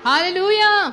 Hallelujah.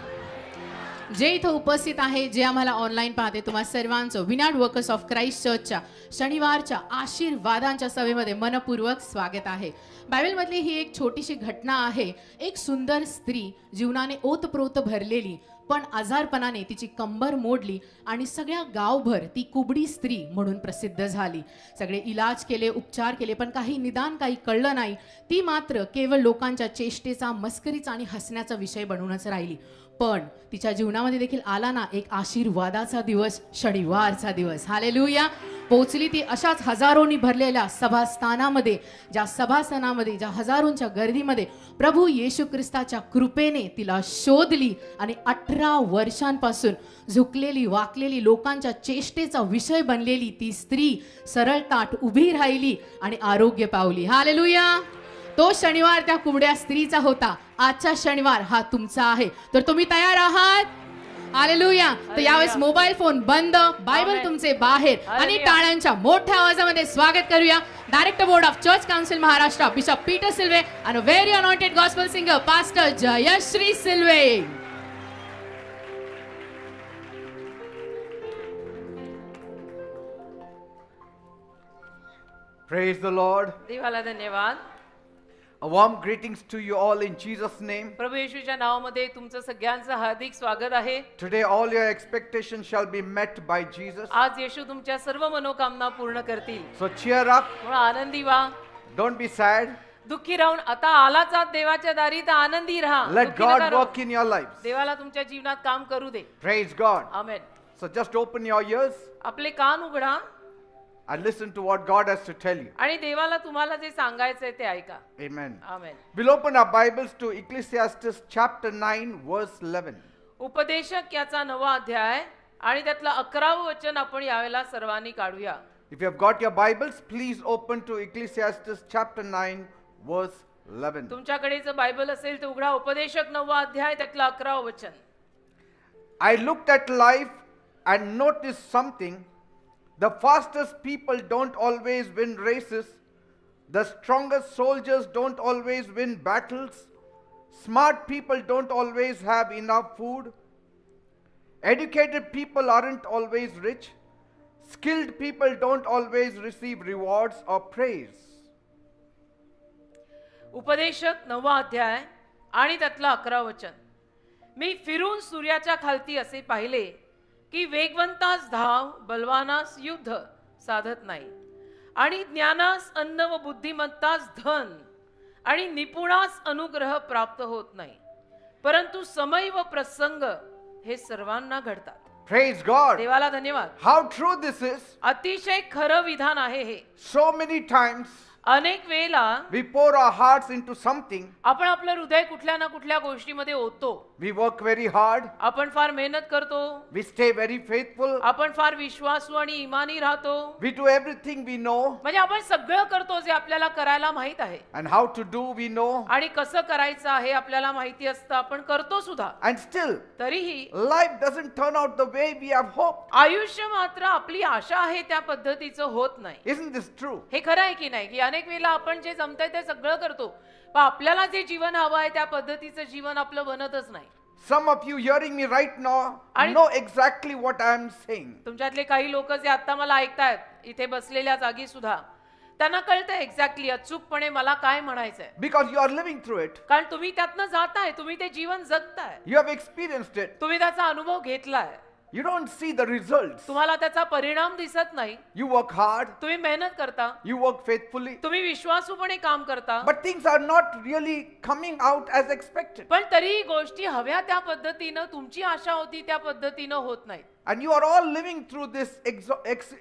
जे इथं उपस्थित आहे, जे आम्हाला ऑनलाईन पाहते, तुम्हा सर्वांचं विनाट वर्कर्स ऑफ क्राइस्ट चर्चच्या शनिवारच्या आशीर्वादांच्या सभेमध्ये मनपूर्वक स्वागत आहे. बायबलमधली ही एक छोटीशी घटना आहे. एक सुंदर स्त्री, जीवनाने ओतप्रोत भरलेली, पण आजारपणाने तिची कंबर मोडली आणि सगळ्या गावभर ती कुबडी स्त्री म्हणून प्रसिद्ध झाली. सगळे इलाज केले, उपचार केले, पण काही निदान काही कळलं नाही. ती मात्र केवळ लोकांच्या चेष्टेचा, मस्करीचा आणि हसण्याचा विषय बनूनच राहिली. पण तिच्या जीवनामध्ये देखील आला ना एक आशीर्वादाचा दिवस, शनिवारचा दिवस. हालेलुया. पोचली ती अशाच हजारोंनी भरलेल्या सभास्थानामध्ये, ज्या सभास्थानामध्ये, ज्या हजारोंच्या गर्दीमध्ये प्रभू येशू ख्रिस्ताच्या कृपेने तिला शोधली आणि 18 वर्षांपासून झुकलेली, वाकलेली, लोकांच्या चेष्टेचा विषय बनलेली ती स्त्री सरळ ताठ उभी राहिली आणि आरोग्य पावली. हालेलुया. तो शनिवार त्या कुबड्या स्त्रीचा होता. आजचा शनिवार हा तुमचा आहे. तर तुम्ही तयार आहात? हालेलुया. तर यावेळेस मोबाईल फोन बंद, बायबल तुमचे बाहेर आणि टाळ्यांच्या मोठ्या आवाजामध्ये स्वागत करूया director board of church council Maharashtra, bishop Peter Silve आणि very anointed gospel singer pastor Jayashree Silve. Praise the Lord. देवाला धन्यवाद. A warm greetings to you all in Jesus' name. प्रभू येशूच्या नावामध्ये तुमचं सगळ्यांचं हार्दिक स्वागत आहे. Today all your expectations shall be met by Jesus. आज येशू तुमच्या सर्व मनोकामना पूर्ण करतील. So cheer up. म्हणून आनंदी व्हा. Don't be sad. दुःखी राहून आता आलाच आहात देवाच्या दारी, तर आनंदी राहा. Let दुःखी नका God राहू. work in your lives. देवाला तुमच्या जीवनात काम करू दे. Praise God. Amen. So just open your ears आपले कान उघडा and listen to what God has to tell you. आणि देवाला तुम्हाला जे सांगायचंय ते ऐका. Amen. Amen. We'll open our Bibles to Ecclesiastes chapter 9 verse 11. उपदेशक याचा 9वा अध्याय आणि त्यातलं 11वं वचन आपण यावेळेला सर्वांनी काढूया. If you have got your Bibles, please open to Ecclesiastes chapter 9 verse 11. तुमच्याकडे जर बायबल असेल तर उघडा उपदेशक 9वा अध्याय त्यातलं 11वं वचन. I looked at life and noticed something. The fastest people don't always win races. The strongest soldiers don't always win battles. Smart people don't always have enough food. Educated people aren't always rich. Skilled people don't always receive rewards or praise. उपदेशक 9वा अध्याय आणि त्यातलं 11वं वचन. मी फिरून सूर्याच्या खालती असे पाहिले की वेगवंतास धाव, बलवानास युद्ध साधत नाही, आणि ज्ञानास अन्न व बुद्धिमत्तास धन आणि निपुणास अनुग्रह प्राप्त होत नाही, परंतु समय व प्रसंग हे सर्वांना घडतात. Praise God. देवाला धन्यवाद. How true this is. अतिशय खरं विधान आहे हे. So many times अनेक वेळेला we pour our hearts into something. आपण आपलं हृदय कुठल्या ना कुठल्या गोष्टीमध्ये ओततो. We work very hard. आपण फार मेहनत करतो. We stay very faithful. आपण फार विश्वासू आणि इमानी राहतो. We do everything we know. म्हणजे आपण सगळं करतो जे आपल्याला करायला माहित आहे. And how to do we know. आणि कसं करायचं आहे आपल्याला माहिती असतं, आपण करतो सुद्धा. And still तरीही life doesn't turn out the way we have hoped. आयुष्य मात्र आपली आशा आहे त्या पद्धतीचं होत नाही. Isn't this true? हे खरं आहे की नाही, की अनेक वेळेला आपण जे जमतंय ते सगळं करतो, पण आपल्याला जे जीवन हवं आहे त्या पद्धतीचं जीवन आपलं बनतच नाही. Some of you hearing me right now आणि- know exactly what I am saying. तुमच्यातले काही लोक जे आता मला ऐकतायत इथे बसलेल्या जागी सुद्धा, त्यांना कळतंय एक्झॅक्टली अचूकपणे मला काय म्हणायचंय. Because you are living through it. कारण तुम्ही त्यातनं जाताय, तुम्ही ते जीवन जगताय, You have experienced it. तुम्ही त्याचा अनुभव घेतलाय. You don't see the results. तुम्हाला त्याचा परिणाम दिसत नाही. You work hard. तुम्ही मेहनत करता, You work faithfully. तुम्ही विश्वासूपणे काम करता, But things are not really coming out as expected. पण तरीही गोष्टी हव्या त्या पद्धतीनं, तुमची आशा होती त्या पद्धतीनं होत नाही. And you are all living through this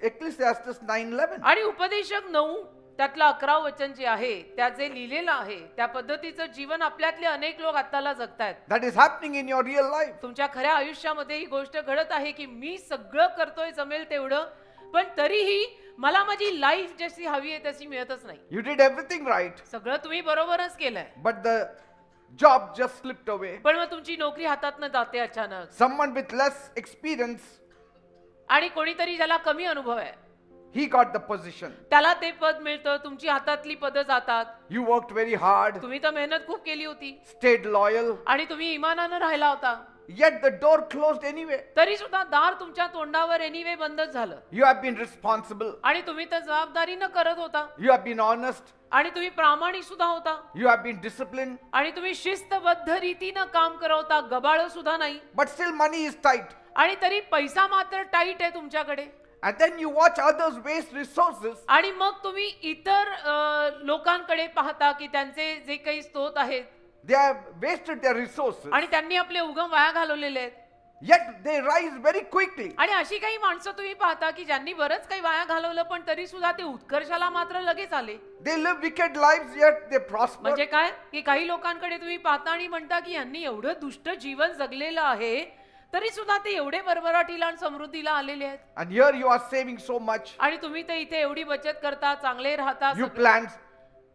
Ecclesiastes 9:11. आणि उपदेशक 9 त्यातलं 11वं वचन जे आहे त्यात जे लिहिलेलं आहे त्या पद्धतीचं जीवन आपल्यातले अनेक लोक आताला जगतायत. That is happening in your real life. तुमच्या खऱ्या आयुष्यामध्ये ही गोष्ट घडत आहे की मी सगळं करतोय जमेल तेवढं, पण तरीही मला माझी लाईफ जशी हवी आहे तशी मिळतच नाही. You did everything right, सगळं तुम्ही बरोबरच केलंय, but the job just slipped away. पण मग तुमची नोकरी हातातनं जाते अचानक. Someone with less experience, आणि कोणीतरी ज्याला कमी अनुभव आहे, he got the position. त्याला ते पद मिळतं, तुमची हातातली पदं जातात. You worked very hard, तुम्ही तर मेहनत खूप केली होती stayed loyal, आणि तुम्ही इमानानं राहिला होता, yet the door closed anyway. तरी सुद्धा दार तुमच्या तोंडावर एनिवे बंदच झालं. You have been responsible, आणि तुम्ही तर जबाबदारीनं करत होता you have been honest, आणि तुम्ही प्रामाणिक सुद्धा होता you have been disciplined, आणि तुम्ही शिस्तबद्ध रीतीनं काम करत होता, गबाळ सुद्धा नाही. but still money is tight. आणि तरी पैसा मात्र टाईट आहे तुमच्याकडे. And then you watch others waste resources, आणि मग तुम्ही इतर लोकांकडे पाहता की त्यांचे जे काही स्रोत आहेत they have wasted their resources, आणि त्यांनी आपले उगम वाया घालवलेले आहेत. yet they rise very quickly. आणि अशी काही माणसं तुम्ही पाहता की ज्यांनी बरंच काही वाया घालवलं पण तरी सुद्धा ते उत्कर्षाला मात्र लगेच आले. They live wicked lives, yet they prosper. म्हणजे काय की काही लोकांकडे तुम्ही पाहता आणि म्हणता की यांनी एवढं दुष्ट जीवन जगलेलं आहे तरी सुद्धा ते एवढे भरभराटीला आणि समृद्धीला आलेले आहेत. And here you are saving so much. आणि तुम्ही तर इथे एवढी बचत करता, चांगले राहता,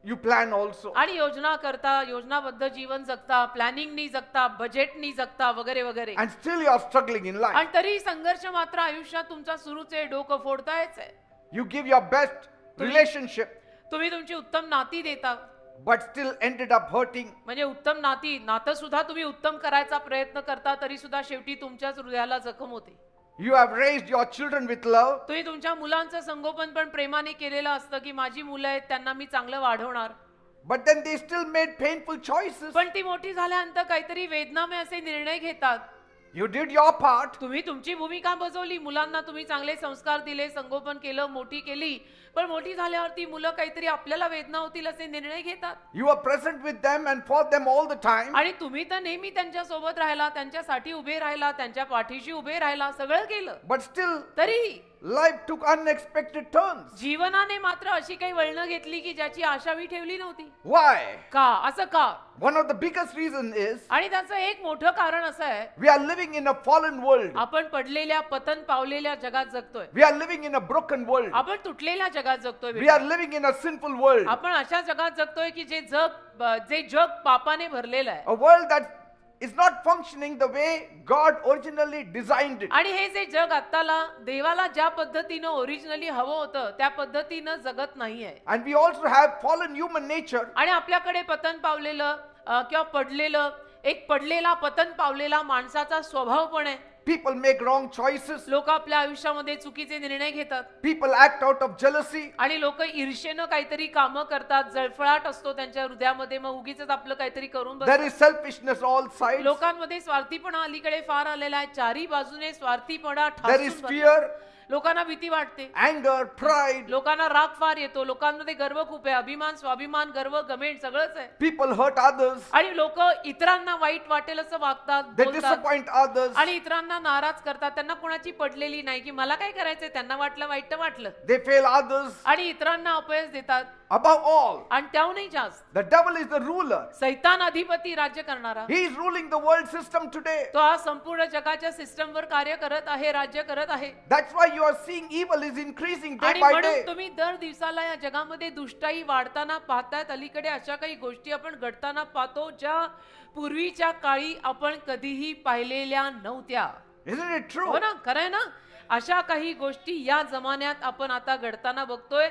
You plan also. आणि योजना करता, योजनाबद्ध जीवन जगता, प्लॅनिंगनी जगता, बजेटनी जगता वगैरे वगैरे. And still you are struggling in life. आणि तरी संघर्ष मात्र आयुष्यात तुमचा सुरूच आहे, डोकं फोडतायच आहे. You give your best relationship, तुम्ही तुमची उत्तम नाती देता, but still ended up hurting. म्हणजे उत्तम नातं सुद्धा तुम्ही उत्तम करायचा प्रयत्न करता तरी सुद्धा शेवटी तुमच्याच हृदयाला जखम होते. You have raised your children with love, तुम्ही तुमच्या मुलांचं संगोपन पण प्रेमाने केलेलं असतं की माझी मुलं आहेत त्यांना मी चांगलं वाढवणार, but then they still made painful choices. पण ती मोठी झाल्यानंतर काहीतरी वेदनामय असे निर्णय घेतात. You did your part, तुम्ही तुमची भूमिका बजावली, मुलांना तुम्ही चांगले संस्कार दिले, संगोपन केलं, मोठी केली, पण मोठी झाल्यावरती मुलं काहीतरी आपल्याला वेदना होतील असे निर्णय घेतात. you were present with them and for them all the time, आणि तुम्ही तर नेहमी त्यांच्या सोबत राहिला, त्यांच्यासाठी उभे राहिला, त्यांच्या पाठीशी उभे राहिला, सगळं केलं, but still तरी life took unexpected turns. जीवनाने मात्र अशी काही वळणं घेतली की ज्याची आशा मी ठेवली नव्हती. Why? का असं का? One of the biggest reasons is आणि त्याचं एक मोठं कारण असं आहे, we are living in a fallen world. आपण पडलेल्या पतन पावलेल्या जगात जगतोय, We are living in a broken world. आपण तुटलेल्या जगात जगतोय We बेटा. are living in a sinful world. आपण अशा जगात जगतोय की जे जग पापाने भरलेलं आहे A world that is not functioning the way God originally designed it. आणि हे जे जग आत्ताला देवाला ज्या पद्धतीनं ओरिजिनली हवं होतं त्या पद्धतीनं जगत नाहीये. And we also have fallen human nature. आणि आपल्याकडे पतन पावलेलं किंवा पडलेला पतन पावलेला माणसाचा स्वभाव पण आहे. People make wrong choices. लोक आपल्या आयुष्यामध्ये चुकीचे निर्णय घेतात People act out of jealousy. आणि लोक ईर्षेनं काहीतरी कामं करतात, जळफळाट असतो त्यांच्या हृदयामध्ये, मग उगीच आपलं काहीतरी करून There बसतात. is selfishness all sides. लोकांमध्ये स्वार्थीपणा अलीकडे फार आलेला आहे, चारी बाजूने स्वार्थीपणा There is ठासून भरला. fear, लोकांना भीती वाटते, anger, pride. लोकांना राग फार येतो, लोकांमध्ये गर्व खूप आहे, अभिमान, स्वाभिमान, गर्व, गमेंट सगळंच आहे. People hurt others. आणि लोक इतरांना वाईट वाटेल असं वागतात, They बोलतात disappoint others. आणि इतरांना नाराज करतात. त्यांना कोणाची पडलेली नाही की मला काय करायचंय, त्यांना वाटलं वाईट तर वाटलं, They fail others. आणि इतरांना अपयश देतात. Above all, आणि त्याहूनही जास्त the devil is the ruler. सैतान अधिपती, राज्य करणारा, He is ruling the world system today. तो हा संपूर्ण जगाच्या सिस्टमवर कार्य करत आहे, राज्य करत आहे. That's why you are seeing evil is increasing day आणि by म्हणून day. तुम्ही दर दिवसाला या जगामध्ये दुष्टाई वाढताना पाहतायत. अलीकडे अशा काही गोष्टी आपण घडताना पाहतो ज्या पूर्वीच्या काळी आपण कधीही पाहिलेल्या नव्हत्या. Isn't it true? हो ना, खरं आहे ना. अशा काही गोष्टी या जमान्यात आपण आता घडताना बघतोय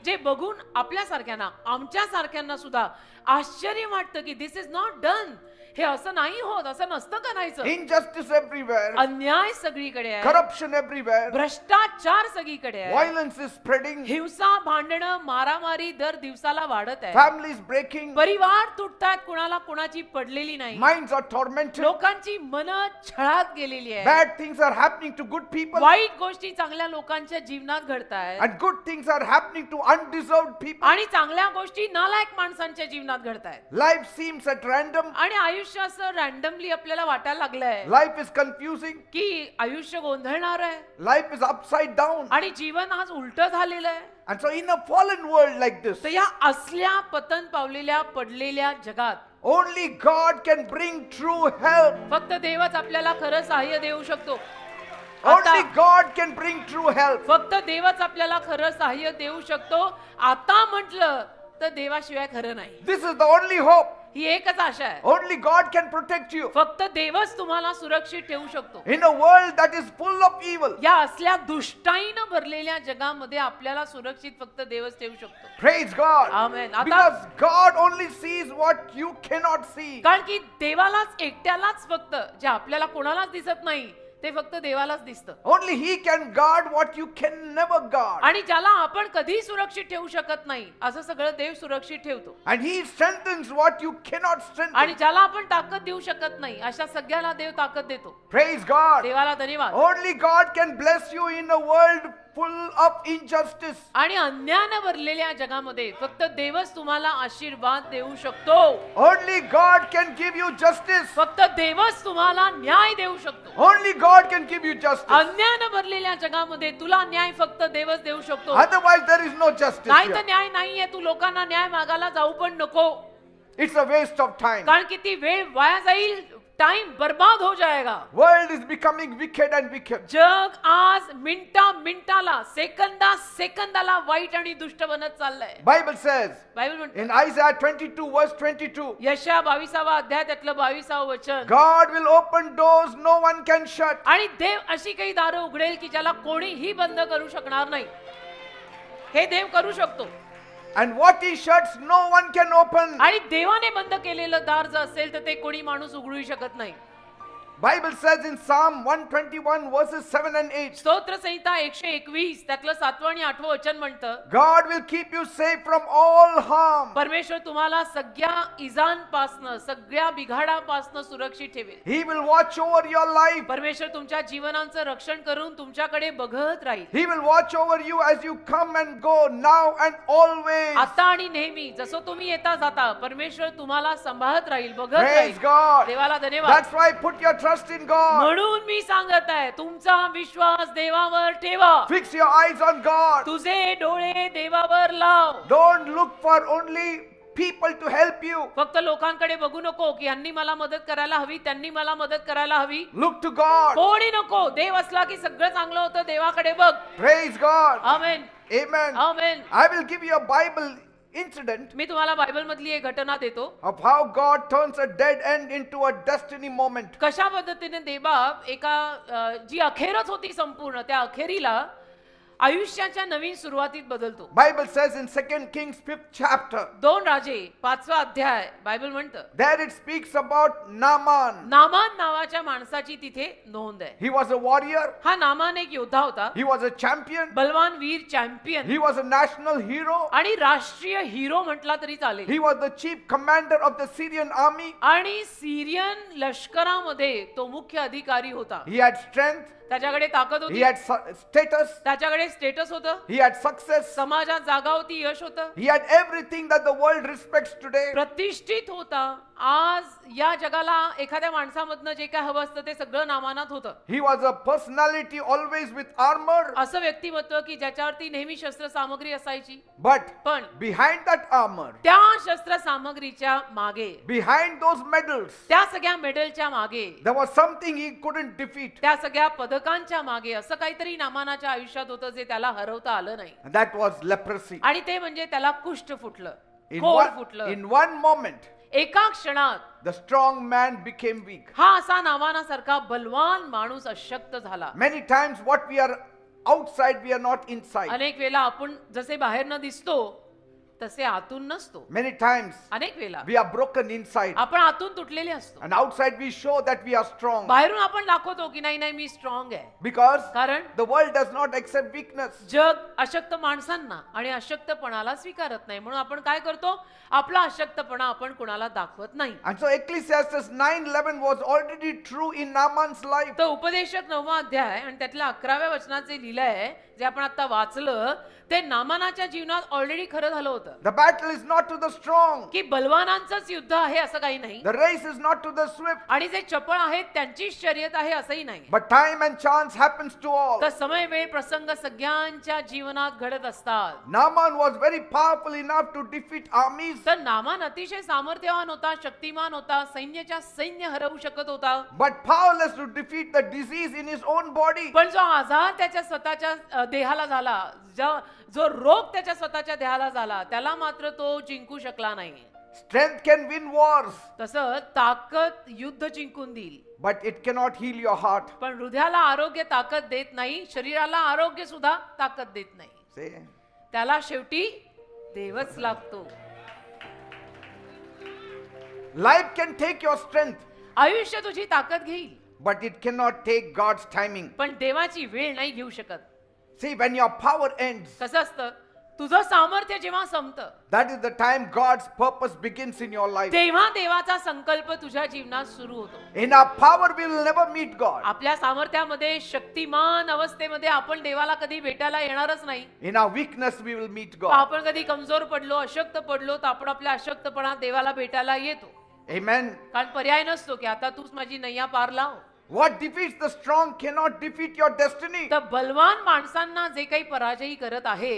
जे बघून आपल्यासारख्यांना, आमच्या सारख्यांना सुद्धा आश्चर्य वाटतं की दिस इज नॉट डन. हे असं नाही होत, असं नसतं करायचं. Injustice everywhere. अन्याय सगळीकडे आहे, Corruption everywhere. भ्रष्टाचार सगळीकडे आहे, Violence is spreading. हिंसा, भांडणं, मारामारी दर दिवसाला वाढत आहे. Families breaking. परिवार तुटतात, कुणाला कुणाची पडलेली नाही. Minds are tormented. लोकांची मन छळात गेलेली आहे. Bad things are happening to good people. वाईट गोष्टी चांगल्या लोकांच्या जीवनात घडतायत And good things are happening to undeserved people. आणि चांगल्या गोष्टी नालायक माणसांच्या जीवनात घडतायत. Life seems at random. आणि आयुष्य असं रॅन्डमली आपल्याला वाटायला लागलंय Life is confusing. की आयुष्य गोंधळणार आहे Life is upside down. आणि जीवन आज उलट झालेलं आहे. And so in a fallen world like this, तर या असल्या पतन पावलेल्या पडलेल्या जगात only God can bring true help. फक्त देवच आपल्याला खरं सहाय्य देऊ शकतो. Only आता God can bring true help. फक्त देवच आपल्याला खरं सहाय्य देऊ शकतो. आता म्हटलं तर देवाशिवाय खरं नाही. This is the only hope. ही एकच आशा आहे. Only God can protect you. फक्त देवच तुम्हाला सुरक्षित ठेवू शकतो. In a world that is full of evil. या असल्या दुष्टाईनं भरलेल्या जगामध्ये आपल्याला सुरक्षित फक्त देवच ठेवू शकतो. Praise God. Amen. आता- Because God only sees what you cannot see. कारण की देवालाच एकट्यालाच फक्त जे आपल्याला कोणालाच दिसत नाही ते फक्त देवालाच दिसतं. Only He can guard what you can never guard. आणि ज्याला आपण कधी सुरक्षित ठेवू शकत नाही असं सगळं देव सुरक्षित ठेवतो. And He strengthens what you cannot आणि strengthen. ज्याला आपण ताकद देऊ शकत नाही अशा सगळ्याला देव ताकद देतो. Praise God. देवाला धन्यवाद. Only God can bless you in a world full of injustice. आणि अन्यायानं भरलेल्या जगामध्ये फक्त देवच तुम्हाला आशीर्वाद देऊ शकतो. Only God can give you justice. फक्त देवच तुम्हाला न्याय देऊ शकतो. Only God can give you justice. अन्यायानं भरलेल्या जगामध्ये तुला न्याय फक्त देवच देऊ शकतो. Otherwise, there is no justice नाही तर here. न्याय नाहीये. तू लोकांना न्याय मागायला जाऊ पण नको. It's a waste of time. कारण की ती वेळ वाया जाईल. टाइम बर्बाद हो जाएगा. World is becoming wicked and wicked. जग आज मिनिटा मिनिटाला सेकंदा सेकंदाला वाईट आणि दुष्ट बनत चाललंय. Bible says बायबल म्हणते in Isaiah 22 verse 22, यशया 22वा अध्याय त्यातलं 22व वचन. God will open doors no one can shut. आणि देव अशी काही दारं उघडेल की ज्याला कोणीही बंद करू शकणार नाही. हे देव करू शकतो. And what He shuts no one can open. आणि देवाने बंद केलेलं दार जर असेल तर ते कोणी माणूस उघडू शकत नाही. Bible says in Psalm 121 verses 7 and 8, स्तोत्र संहिता 121 त्यातलं 7वं आणि 8वं वचन म्हणतं God will keep you safe from all harm. परमेश्वर तुम्हाला सगळ्या इजांपासनं सगळ्या बिघाडापासनं सुरक्षित ठेवेल. He will watch over your life. परमेश्वर तुमच्या जीवनाचं रक्षण करून तुमच्याकडे बघत राहील. He will watch over you as you come and go, now and always. आता आणि नेहमी जसं तुम्ही येता जाता परमेश्वर तुम्हाला सांभाळत राहील, बघत Praise राहील. God. देवाला धन्यवाद. That's why put your trust in God. म्हणून मी सांगत आहे तुमचा विश्वास देवावर ठेवा. Fix your eyes on God. तुझे डोळे देवावर लाव. Don't look for only people to help you. फक्त लोकांकडे बघू नको की यांनी मला मदत करायला हवी, त्यांनी मला मदत करायला हवी. Look to God. कोणी नको. देव असला की सगळं चांगलं होतं. देवाकडे बघ. Praise God. Amen. Amen. Amen. I will give you a Bible incident मी तुम्हाला बायबल मधली एक घटना देतो. of how God turns a dead end into a destiny moment. कशा पद्धतीने देवबाप एका जी अखेरच होती संपूर्ण त्या अखेरीला आयुष्याच्या नवीन सुरुवातीत बदलतो. Bible says in 2 Kings 5th chapter, 2 राजे 5वा अध्याय बायबल म्हणतं there it speaks about Naaman. Naaman नावाच्या माणसाची तिथे नोंद आहे. He was a warrior. हा नामान एक योद्धा होता. He was a champion. बलवान वीर champion He was a national hero. आणि राष्ट्रीय हिरो म्हटला तरी चालेल. He was the chief commander of the Syrian army. आणि सिरियन लष्करामध्ये तो मुख्य अधिकारी होता. He had strength. त्याच्याकडे ताकद He होती. had status. त्याच्याकडे स्टेटस होतं. He had success. समाजात जागा होती, यश होतं. He had everything that the world respects today. प्रतिष्ठित होता. आज या जगाला एखाद्या माणसामधनं जे काय हवं असतं ते सगळं नामानात होतं. He was a personality always with armor. असं व्यक्तिमत्व की ज्याच्यावरती नेहमी शस्त्र सामग्री असायची. But पण behind that armor, त्या शस्त्र सामग्रीच्या मागे, behind those medals, त्या सगळ्या मेडलच्या मागे, there was something he couldn't defeat. त्या सगळ्या पदकांच्या मागे असं काहीतरी नामानाच्या आयुष्यात होतं जे त्याला हरवता आलं नाही. And that was leprosy. आणि ते म्हणजे त्याला कुष्ठ फुटलं, In खोर फुटलं. in one moment, एका क्षणात the strong man became weak. हा असा नामानासारखा बलवान माणूस अशक्त झाला. Many times what we are outside, we are not inside. अनेक वेळा आपण जसे बाहेर न दिसतो तसे आतून नसतो. Many times अनेक वेळा we are broken inside. आपण आतून तुटलेले असतो. And outside we show that we are strong. बाहेरून आपण दाखवतो की नाही नाही मी स्ट्रॉंग आहे. Because कारण the world does not accept weakness. जग अशक्त माणसांना आणि अशक्तपणाला स्वीकारत नाही. म्हणून आपण काय करतो? आपला अशक्तपणा आपण कुणाला दाखवत नाही. And so Ecclesiastes 9:11 was already true in Naaman's life. तर उपदेशक 9वा अध्याय आणि त्यातल्या 11व्या वचनात जे लिहिलंय जे आपण आता वाचलं ते नामानाच्या जीवनात ऑलरेडी खरं झालं होतं. The battle is not to the strong. की बलवानांचंच युद्ध आहे असं काही नाही. The race is not to the swift. आणि जे चपळ आहेत त्यांचीच शर्यत आहे असंही नाही. But time and chance happens to all. तर समय वेळ प्रसंग सगळ्यांच्या जीवनात घडत असतात. Naaman was very powerful enough to defeat armies. तर नामान अतिशय सामर्थ्यवान होता, शक्तिमान होता, सैन्याच्या सैन्य हरवू शकत होता. But powerless to defeat the disease in his own body. पण जो आजार त्याच्या स्वतःच्या देहाला झाला, जो रोग त्याच्या स्वतःच्या देहाला झाला त्याला मात्र तो जिंकू शकला नाही. Strength can win wars, तसं ताकद युद्ध जिंकून देईल, but it cannot heal your heart. पण हृदयाला आरोग्य ताकद देत नाही, शरीराला आरोग्य सुद्धा ताकद देत नाही. Say, त्याला शेवटी देवच लागतो. life can take your strength, आयुष्य तुझी ताकद घेईल, but it cannot take God's timing. पण देवाची वेळ नाही घेऊ शकत. See, when your power ends, कसं असतं, तुझं सामर्थ्य जेव्हा संपतं, that is the time God's purpose begins in your life. तेव्हा देवाचा संकल्प तुझ्या जीवनात सुरू होतो. In our power, we will never meet God. आपल्या सामर्थ्यामध्ये शक्तिमान अवस्थेमध्ये आपण देवाला कधी भेटायला येणारच नाही. In our weakness, we will meet God. आपण कधी कमजोर पडलो, अशक्त पडलो, तर आपण आपल्या अशक्तपणात देवाला भेटायला येतो. Amen. कारण पर्याय नसतो की आता तूच माझी नैया पार लाव. What defeats the strong cannot defeat your destiny. तर बलवान माणसांना जे काही पराजयी करत आहे,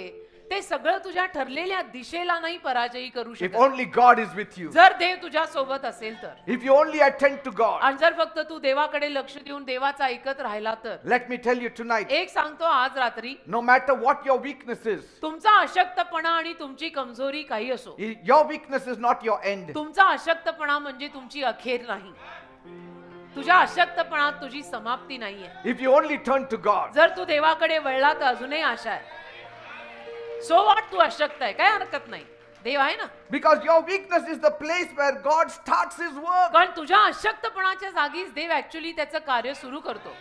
ते सगळं तुझ्या ठरलेल्या दिशेला नाही पराजयी करू If शकत. only God is with you. जर देव तुझ्या सोबत असेल तर, If you only attend to God. आणि जर फक्त तू देवाकडे लक्ष देऊन देवाचा ऐकत राहिला तर. Let me tell you tonight, एक सांगतो आज रात्री, no matter what your weakness is, तुमचा अशक्तपणा आणि तुमची कमजोरी काही असो, your weakness is not your end. तुमचा अशक्तपणा म्हणजे तुमची अखेर नाही. तुझ्या अशक्तपणात तुझी समाप्ती नाहीये. If you only turn to God. जर तू देवाकडे वळला तर अजूनही आशा आहे. सो वाट, तू अशक्त आहे, काय हरकत नाही, देव आहे ना. Because your weakness is the place where God starts His work. कारण तुझ्या अशक्तपणाच्या जागीच देव ऍक्च्युली त्याचं कार्य सुरू करतो.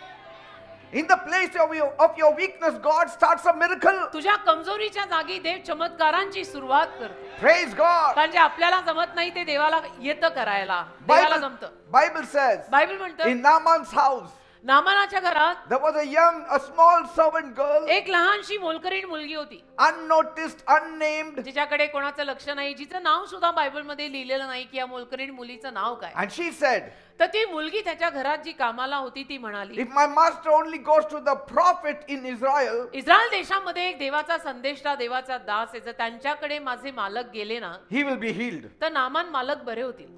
In the place of your weakness, God starts a miracle. तुझ्या कमजोरीच्या जागी देव चमत्कारांची सुरुवात करतो. Praise God. कारण जे आपल्याला जमत नाही ते देवाला येतं करायला, देवाला जमतं. Bible says, बायबल म्हणतं, in Naaman's house, नामानाच्या घरात there was a small servant girl, एक लहानशी मोलकरीण मुलगी होती, unnoticed, unnamed, जिच्याकडे कोणाचं लक्ष नाही, जिचं नाव सुद्धा बायबलमध्ये लिहिलेलं नाही की या मोलकरीण मुलीचं नाव काय. and she said, तर ती मुलगी त्याच्या घरात जी कामाला होती ती म्हणाली, if my master only goes to the prophet in Israel, Israel देशामध्ये एक देवाचा संदेष्टा, देवाचा दास आहे, जर त्यांच्याकडे माझे मालक गेले ना he will be healed. तर नामान मालक बरे होतील.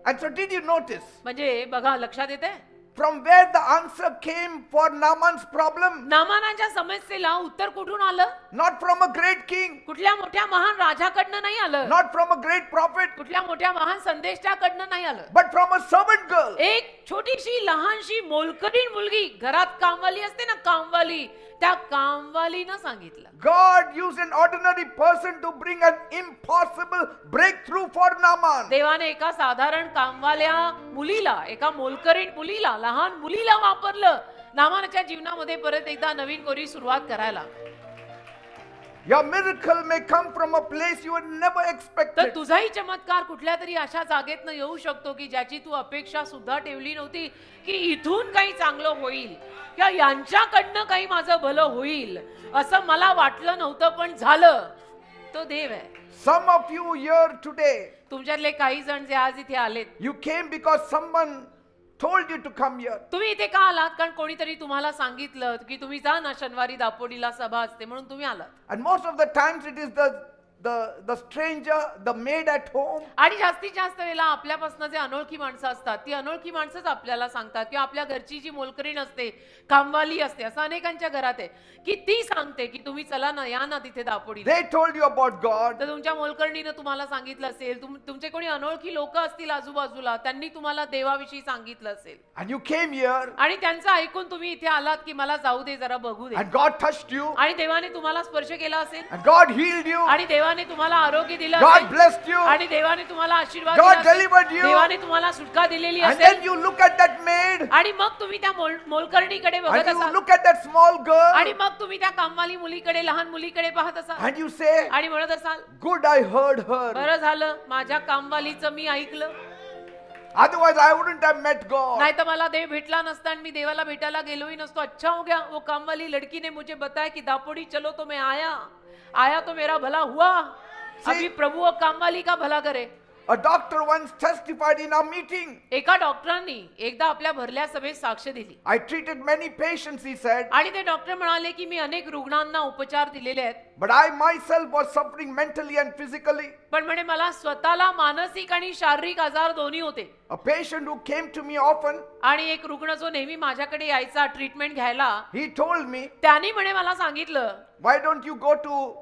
And so did you notice म्हणजे बघा, लक्षात येते from where the answer came for Naaman's problem? नामानाच्या समस्येला उत्तर कुठून आलं? Not from a great king, कुठल्या मोठ्या महान राजाकडनं नाही आलं, not from a great prophet, कुठल्या मोठ्या महान संदेष्टाकडनं नाही आलं. but from a servant girl. एक छोटीशी लहानशी मोलकरीण मुलगी, घरात कामवाली असते ना, कामवाली, त्या कामवालीनं सांगितलं. God used an ordinary person to bring an impossible breakthrough for Naaman. देवाने एका साधारण कामवाल्या मुलीला, एका मोलकरीण मुलीला, लहान मुलीला वापरलं नामानाच्या जीवनामध्ये परत एकदा नवीन कोरी सुरुवात करायला. Your miracle may come from a place you would never तर expected. तुझाही चमत्कार कुठल्या तरी अशा जागेतनं येऊ शकतो की ज्याची तू अपेक्षा सुद्धा ठेवली नव्हती, की इथून काही चांगलं होईल किंवा यांच्याकडनं काही माझं भलं होईल असं मला वाटलं नव्हतं, पण झालं. तो देव आहे. Some of you here today, तुमच्यातले काही जण जे आज इथे आलेत, you came because someone told you to come here. तुम्ही इथे का आलात? कारण कोणीतरी तुम्हाला सांगितलं की तुम्ही जा ना, शनिवारी दापोडीला सभा असते, म्हणून तुम्ही आलात. And most of the times it is the stranger, the maid at home, आणि जास्तीत जास्त वेळेला आपल्यापासून जे अनोळखी माणसं असतात, ती अनोळखी माणसंच आपल्याला सांगतात, किंवा आपल्या घरची जी मोलकरीण असते, कामवाली असते, असं अनेकांच्या घरात आहे की ती सांगते की तुम्ही चला ना, या ना तिथे दापोडीला. they told you about God. तर तुमच्या मोलकरणीनं तुम्हाला सांगितलं असेल, तुमचे कोणी अनोळखी लोक असतील आजूबाजूला, त्यांनी तुम्हाला देवाविषयी सांगितलं असेल, And you came here आणि त्यांचं ऐकून तुम्ही इथे आलात की मला जाऊ दे, जरा बघू दे, and God touched you आणि देवाने तुम्हाला स्पर्श केला असेल, and God healed you. आणि देवाने तुम्हाला आरोग्य दिलं God असेल, blessed you. आणि देवाने तुम्हाला आशीर्वाद God दिला असेल, delivered you. देवाने तुम्हाला सुटका दिलेली And असेल, then you look at that maid आणि मग तुम्ही त्या मोलकरणीकडे बघत and you असाल, look at that small आणि girl मग तुम्ही त्या कामवाली मुलीकडे, लहान मुलीकडे पाहत असाल, and you say, आणि म्हणत असाल, good, I heard her. बरं झालं माझ्या कामवालीचं मी ऐकलं, Otherwise I wouldn't have met God. नाही तर मला देव भेटला नसता आणि मी देवाला भेटायला गेलोही नसतो. अच्छा हो गया, वो काम वाली लड़की ने मुझे बताया कि दापोड़ी चलो तो मैं आया तो मेरा भला हुआ. अभी प्रभु वो काम वाली का भला करे. A doctor once testified in our meeting. एका डॉक्टरांनी एकदा आपल्या भरल्या सभेत साक्ष दिली. I treated many patients, he said, आणि ते डॉक्टर म्हणाले की मी अनेक रुग्णांना उपचार दिलेले आहेत, but I myself was suffering mentally and physically. पण म्हणे मला स्वतःला मानसिक आणि शारीरिक आजार दोन्ही होते. A patient who came to me often, आणि एक रुग्ण जो नेहमी माझ्याकडे यायचा ट्रीटमेंट घ्यायला, he told me, त्यांनी म्हणे मला सांगितलं, why don't you go to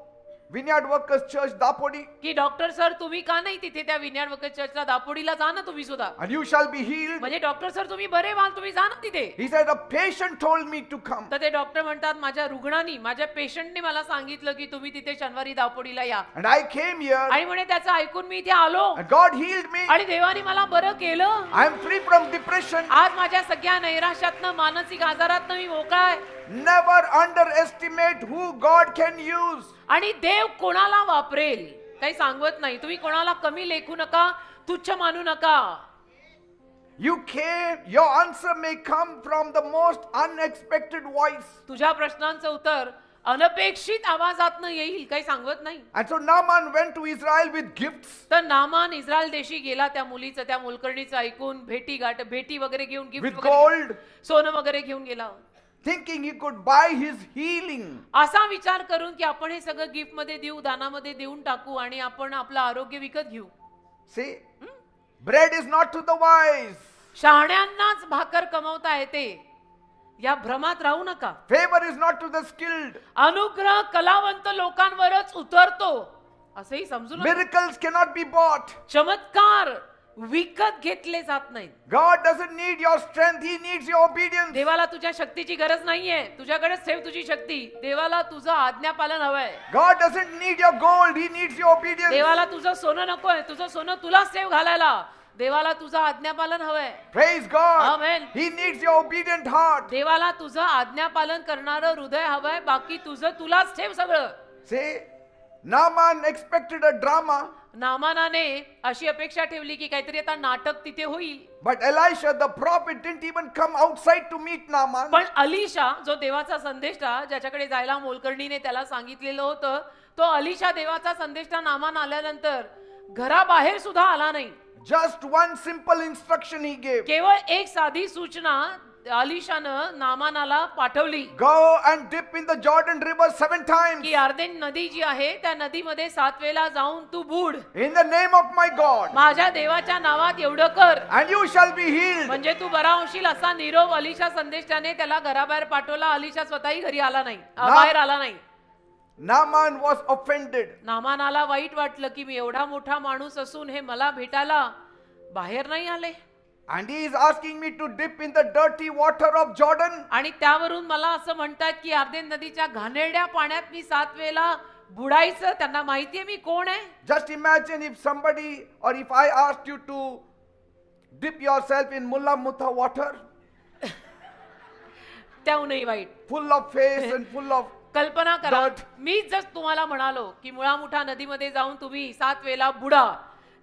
Vineyard Workers Church, Dapodi, की डॉक्टर सर तुम्ही का नाही तिथे त्या विनयार्ड वर्कर चर्चला दापोडीला जा ना तुम्ही सुद्धा. and you shall be healed. म्हणजे डॉक्टर सर तुम्ही बरे व्हाल, तुम्ही जा ना तिथे. He said, a patient told me to come. तर ते डॉक्टर म्हणतात माझ्या रुग्णांनी, माझ्या पेशंटने मला सांगितलं की तुम्ही तिथे शनिवारी दापोडीला या. And I came here आणि म्हणे त्याचं ऐकून मी इथे आलो and God healed me. आणि देवाने मला बरं केलं. I am free from depression. आज माझ्या सगळ्या नैराश्यातनं, मानसिक आजारातनं मी मोकळा आहे. Never underestimate who God can use. आणि देव कोणाला वापरेल काही सांगत नाही. तुम्ही कोणाला कमी लेखू नका, तुच्छ मानू नका. You came, your answer may come from the most unexpected voice. तुझ्या प्रश्नांचं उत्तर अनपेक्षित आवाजातनं येईल, काही सांगत नाही. And so Naaman went to Israel with gifts. तर नामान इस्रायल देशी गेला त्या मुलीचं, त्या मोलकरणीचं ऐकून भेटी वगैरे घेऊन, With गिफ्ट gold, सोनं वगैरे घेऊन गेला. thinking he could buy his healing. असा विचार करून की आपण हे सगळं गिफ्ट मध्ये देऊ, दानामध्ये देऊन टाकू आणि आपण आपलं आरोग्य विकत घेऊ. See, bread is not to the wise. शहाण्यांनाच भाकर कमवता येते या भ्रमात राहू नका. Favor is not to the skilled. अनुग्रह कलावंत लोकांवरच उतरतो असंही समजू नका. Miracles cannot be bought. चमत्कार विकत घेतले जात नाहीत. God doesn't need your strength, He needs your obedience. देवाला तुझ्या शक्तीची गरज नाहीये, तुझ्याकडेच ठेव तुझी शक्ती. देवाला तुझं आज्ञापालन हवंय. God doesn't need your gold, He needs your obedience. देवाला तुझं सोनं नकोय, तुझं सोनं तुलाच ठेव घालायला. देवाला तुझं आज्ञापालन हवंय. Praise God. Amen. He needs your obedient heart. देवाला तुझं आज्ञापालन करणारं हृदय हवंय, बाकी तुझं तुलाच ठेव सगळं. See, Naaman expected a drama, नामानाने अशी अपेक्षा ठेवली की काहीतरी आता नाटक तिथे होईल. but Elisha the prophet didn't even come outside to meet Naaman. पण अलिशा जो देवाचा संदेष्टा, ज्याच्याकडे जायला मोलकर्णीने त्याला सांगितलेलं होतं, तो अलिशा देवाचा संदेष्टा नामान आल्यानंतर घराबाहेर सुद्धा आला नाही. Just one simple instruction he gave. केवळ एक साधी सूचना अलिशानं नामानाला पाठवली Go and dip in the Jordan River 7 times. की अर्देन नदी जी आहे त्या नदीमध्ये 7 वेळा जाऊन तू बुड. In the name of my God. माझ्या देवाच्या नावात एवढं कर And you shall be healed. म्हणजे तू बरा होशील. असा निरोप अलिशा संदेष्टाने त्याला घराबाहेर पाठवला. अलिशा स्वतःही घरी आला नाही, बाहेर आला नाही. Naaman was offended. नामानाला वाईट वाटलं की मी एवढा मोठा माणूस असून हे मला भेटायला बाहेर नाही आले. And he is asking me to dip in the dirty water of Jordan. आणि त्यावरून मला असं म्हणतात की अर्देन नदीच्या घाणेरड्या पाण्यात मी 7 वेळा बुडायचं. त्यांना माहितीये मी कोण आहे. Just imagine if somebody or if I asked you to dip yourself in Mulla Mutha water, त्याहूनही वाईट full of face and full of कल्पना करा. dirt. मी जर तुम्हाला म्हणालो की मुळामुठा नदीमध्ये जाऊन तुम्ही 7 वेळा बुडा,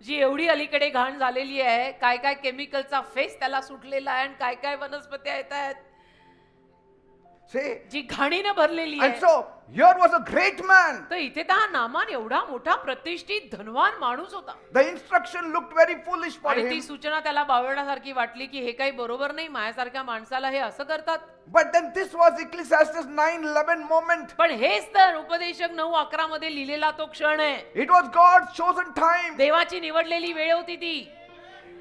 जी एवढी अलीकडे घाण झालेली आहे, काय काय केमिकलचा फेस त्याला सुटलेला आहे आणि काय काय वनस्पत्या येत आहेत, See? जी घाणीनं भरलेली And आहे. so here was a great man. तर इथे तर हा नामान एवढा मोठा प्रतिष्ठित धनवान माणूस होता. The instruction looked very foolish for आणि ती him. सूचना त्याला बावळण्यासारखी वाटली की हे काही बरोबर नाही, माझ्यासारख्या माणसाला हे असं करतात. But then this was Ecclesiastes 9:11 moment. पण हेच तर उपदेशक 9:11 मध्ये लिहिलेला तो क्षण आहे. It was God's chosen time. देवाची निवडलेली वेळ होती ती.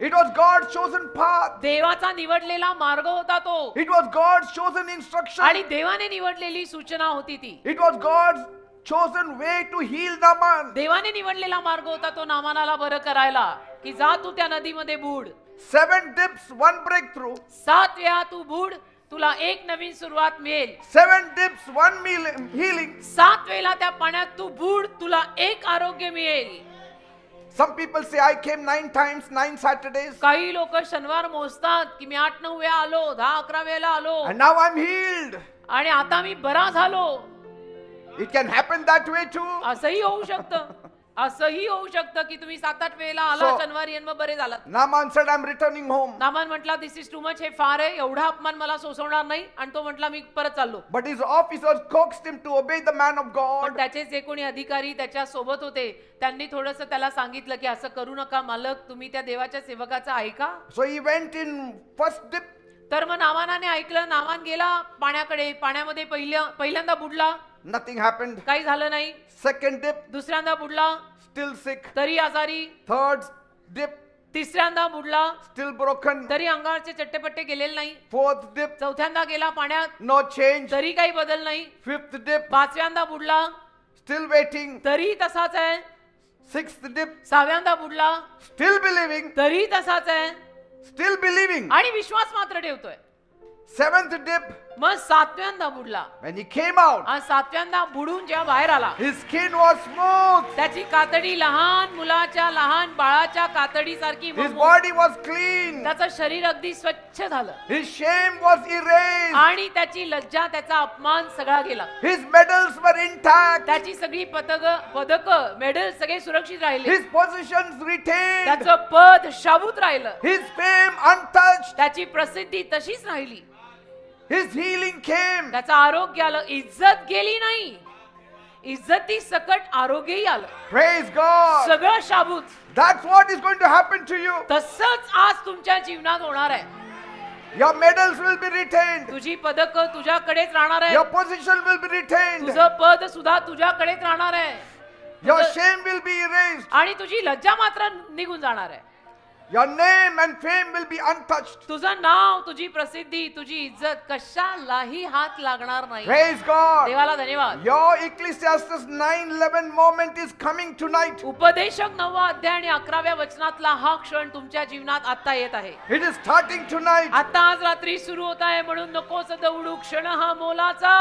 It was God's chosen path. देवाचा निवडलेला मार्ग होता तो. It was God's chosen instruction. आणि देवाने निवडलेली सूचना होती ती. It was God's chosen way to heal Naaman. देवाने निवडलेला मार्ग होता तो नामानाला बरं करायला की जा तू त्या नदीमध्ये बुड. 7 dips, 1 breakthrough. 7 वेळा तू बुड, तुला एक नवीन सुरुवात मिळेल. 7 dips, 1 healing. 7 वेळा त्या पाण्यात तू बुड, तुला एक आरोग्य मिळेल. Some people say I came 9 times, 9 Saturdays, काही लोक शनिवार मोजतात की मी 8-9 वेळा आलो, 10-11 वेळा आलो and now I'm healed. आणि आता मी बरा झालो. It can happen that way too. असंही होऊ शकतं. असंही होऊ शकतं की तुम्ही 7-8 वेळेला आला So- शनिवारी आणि मग बरे झालात. Naaman said, I'm returning home. Naaman म्हटला दिस इज टू मच, हे फार आहे, एवढा अपमान मला सोसवणार नाही. आणि तो म्हटला मी परत चाललो. But his officers coaxed him to obey the man of पण God. त्याचे जे कोणी अधिकारी त्याच्या सोबत होते त्यांनी थोडंसं त्याला सांगितलं की असं करू नका मालक, तुम्ही त्या देवाच्या सेवकाचं ऐका. So he went in first dip. तर मग नामानाने ऐकलं. नामान गेला पाण्याकडे. पाण्यामध्ये पहिल्यांदा बुडला, Nothing happened. काही झालं नाही. Second dip, दुसऱ्यांदा बुडला, still sick. तरी आजारी. Third dip, तिसऱ्यांदा बुडला, still broken. तरी अंगावरचे चट्टेपट्टे गेलेले नाही. Fourth dip, चौथ्यांदा गेला पाण्यात, no change. तरी काही बदल नाही. Fifth dip, 5व्यांदा बुडला, still waiting. तरी तसाच आहे. 6th dip, सहाव्यांदा बुडला, still believing, तरी तसाच आहे still believing. आणि विश्वास मात्र ठेवतोय. 7th dip, मग सातव्यांदा बुडला when he came out, आणि सातव्यांदा बुडून जेव्हा बाहेर आला, his skin was smooth, त्याची कातडी लहान मुलाच्या, लहान बाळाच्या कातडी सारखी his body was clean, त्याचं शरीर अगदी स्वच्छ झालं his shame was erased, आणि त्याची लज्जा, त्याचा अपमान सगळा गेला. his medals were intact, त्याची सगळी पदक मेडल सगळे सुरक्षित राहिले, his positions retained, त्याचं पद शाबूत राहिलं, his fame untouched, त्याची प्रसिद्धी तशीच राहिली, his healing came. त्याचं आरोग्य आलं, इज्जत गेली नाही, इज्जती सकट आरोग्यही आलं, Praise God. सगळं शाबूत. That's what is going to happen to you. तसंच आज तुमच्या जीवनात होणार आहे. Your medals will be retained. तुझी पदक तुझ्याकडेच राहणार आहे, Your position will be retained. तुझं पद सुद्धा तुझ्याकडेच राहणार आहे, Your shame will be erased. आणि तुझी लज्जा मात्र निघून जाणार आहे. Your name and fame will be untouched. तुझं नाव, तुझी प्रसिद्धी, तुझी इज्जत कशालाही हात लागणार नाही. Praise God. देवाला धन्यवाद. Your Ecclesiastes 9:11 moment is coming tonight. उपदेशक 9वा अध्याय आणि 11व्या वचनातला हा क्षण तुमच्या जीवनात आता येत आहे. It is starting tonight. आता आज रात्री सुरू होत आहे, म्हणून नकोच दौडू, क्षण हा मोलाचा,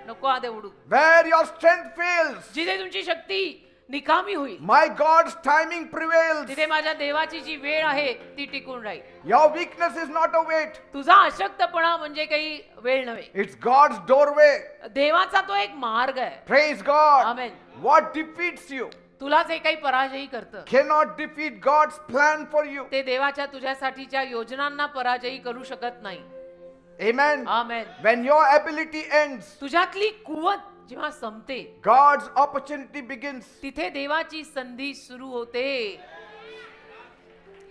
नको आदे उडू. Where your strength fails, जिथे तुमची शक्ती निकामी होईल, my God's timing prevails. तिथे माझ्या देवाची जी वेळ आहे ती टिकून राहील. Your weakness is not a weight. तुझा अशक्तपणा म्हणजे काही वेळ नव्हे, It's God's doorway. देवाचा तो एक मार्ग आहे. Praise God. Amen. What defeats you तुला जे काही पराजयी करतं, cannot defeat God's plan for you. ते देवाच्या तुझ्यासाठीच्या योजनांना पराजयी करू शकत नाही. Amen. Amen. When your ability ends, तुझ्यातली कुवत जेव्हा संपते, God's opportunity begins. तिथे देवाची संधी सुरू होते.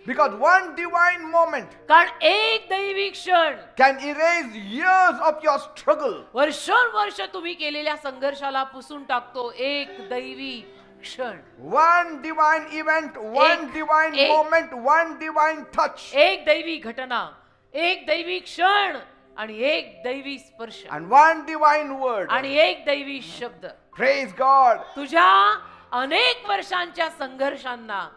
Because one divine moment कारण एक दैवी क्षण can erase years of your struggle. वर्षानुवर्ष तुम्ही केलेल्या संघर्षाला पुसून टाकतो. एक दैवी क्षण, One divine event, one divine एक- moment, one divine touch, एक दैवी घटना, एक दैवी क्षण आणि एक दैवी स्पर्श and one divine word. आणि एक दैवी शब्द Praise God. तुझ्या अनेक वर्षांच्या संघर्षांना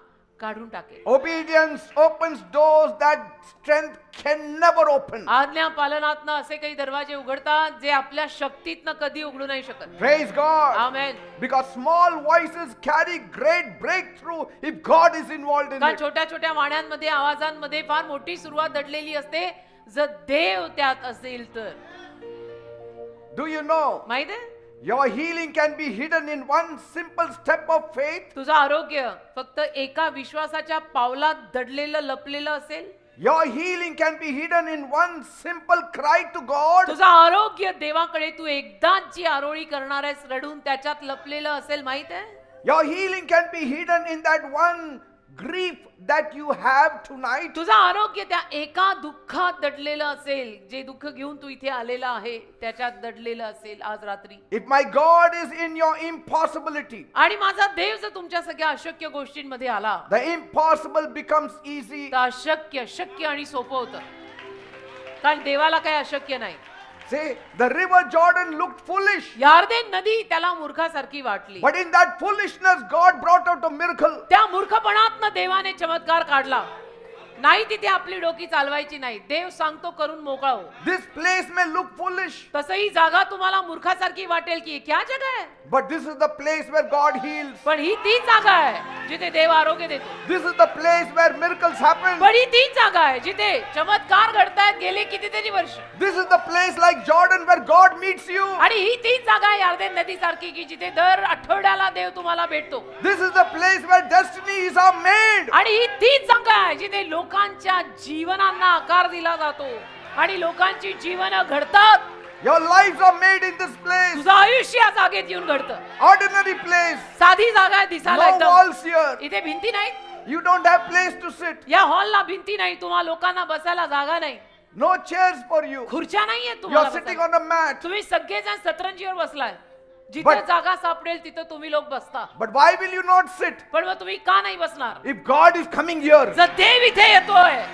काढून टाकेल. Obedience opens doors that strength can never open. आज्ञा पालनातनं असे काही दरवाजे उघडतात जे आपल्या शक्तीतनं कधी उघडू नाही शकत. Praise God. Amen. Because small voices carry great breakthrough if God is involved in कारण it. छोट्या छोट्या वाण्यांमध्ये, आवाजांमध्ये फार मोठी सुरुवात दडलेली असते, जर देव त्यात असेल तर. Do you know माहित आहे, your healing can be hidden in one simple step of faith? तुझं आरोग्य फक्त एका विश्वासाच्या पावलात दडलेलं, लपलेलं असेल. Your healing can be hidden in one simple cry to God. तुझं आरोग्य देवाकडे तू एकदाच जी आरोळी करणार आहेस रडून, त्याच्यात लपलेलं असेल. माहित आहे, Your healing can be hidden in that one grief that you have tonight. तुझं आरोग्य त्या एका दुःखात दडलेलं असेल, जे दुःख घेऊन तू इथे आलेला आहे त्याच्यात दडलेलं असेल आज रात्री. If my God is in your impossibility, आणि माझा देव जर तुमच्या सगळ्या अशक्य गोष्टींमध्ये आला, the impossible becomes easy. तर अशक्य शक्य आणि सोपं होतं. कारण देवाला काही अशक्य नाही. See, the river Jordan looked foolish, यार्देन नदी त्याला मूर्खासारखी वाटली, but in that foolishness, God brought out a miracle. त्या मूर्खपणातनं देवाने चमत्कार काढला. नाही तिथे आपली डोकी चालवायची नाही. देव सांगतो करून मोकळा हो. This place may look foolish, तसही जागा तुम्हाला मूर्खासारखी वाटेल की क्या जगह आहे, but this is the place where God heals. पण ही तीच जागा आहे जिथे देव आरोग्य देतो. This is the place where miracles happen. पण ही तीच जागा आहे जिथे चमत्कार घडतायत गेले कितीतरी वर्ष. This is the place like Jordan where God meets you. आणि ही तीच जागा आहे यार्देन नदीसारखी की जिथे दर आठवड्याला देव तुम्हाला भेटतो. This is the place where destinies are made. आणि ही तीच जागा आहे जिथे लोकांच्या जीवनांना आकार दिला जातो आणि लोकांची जीवन घडतात. Your lives are made in this place. तुझं आयुष्य या जागेत येऊन घडतं. Ordinary place. साधी जागा आहे दिसायला No एकदम. walls here. इथे भिंती नाहीत, You don't have place to sit. या हॉलला भिंती नाही, तुम्हा लोकांना बसायला जागा नाही, No chairs for you. खुर्च्या नाहीये You तुम्हाला are sitting बसायला. on a mat. तुम्ही सगळेजण सतरंजीवर बसलाय. जिथे But- जागा सापडेल तिथं तुम्ही लोक बसता. But why will you not sit? पण मग तुम्ही का नाही बसणार? If God is coming here, जर देव इथे येतोय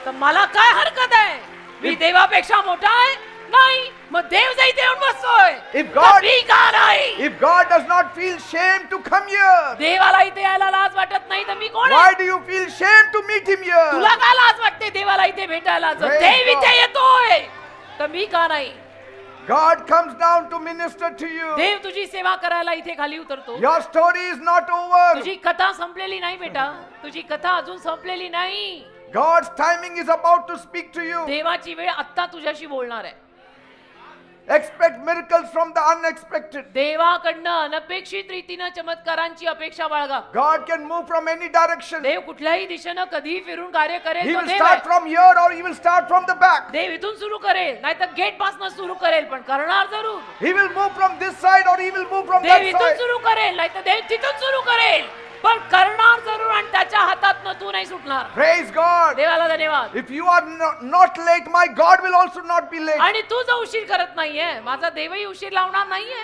तर मला काय हरकत आहे? मी देवापेक्षा मोठा आहे? नाही. मग देव जर इथे येऊन बसतोय If तर God- मी का नाही? If God does not feel shame to come here, देवाला इथे यायला लाज वाटत नाही तर मी कोण आहे? why do you feel shame to meet him here? तुला का लाज वाटते देवाला इथे भेटायला? जर Praise देव God. इथे येतोय तर मी का नाही? God comes down to minister to you. देव तुझी सेवा करायला इथे खाली उतरतो. Your story is not over. तुझी कथा संपलेली नाही बेटा, तुझी कथा अजून संपलेली नाही. God's timing is about to speak to you. देवाची वेळ आत्ता तुझ्याशी बोलणार आहे. Expect miracles from the unexpected. देवाकडनं अनपेक्षित रीतीनं चमत्कारांची अपेक्षा बाळगा. God can move from any direction. देव कुठल्याही दिशेनं कधीही फिरून कार्य करेल. He तो will देव start आहे. from here or he will start from the back. देव इथून सुरू करेल नाहीतर गेट पासून सुरू करेल, पण करणार जरूर. He will move from this side or he will move from Dev that इथून side. सुरू करेल नाहीतर देव तिथून सुरू करेल, पण करणार जरूर आणि त्याच्या हातातनं तू नाही सुटणार. Praise God. देवाला धन्यवाद. If you are not late, my God will also not be late. आणि तू जो उशीर करत नाहीये, माझा देवही उशीर लावणार नाहीये.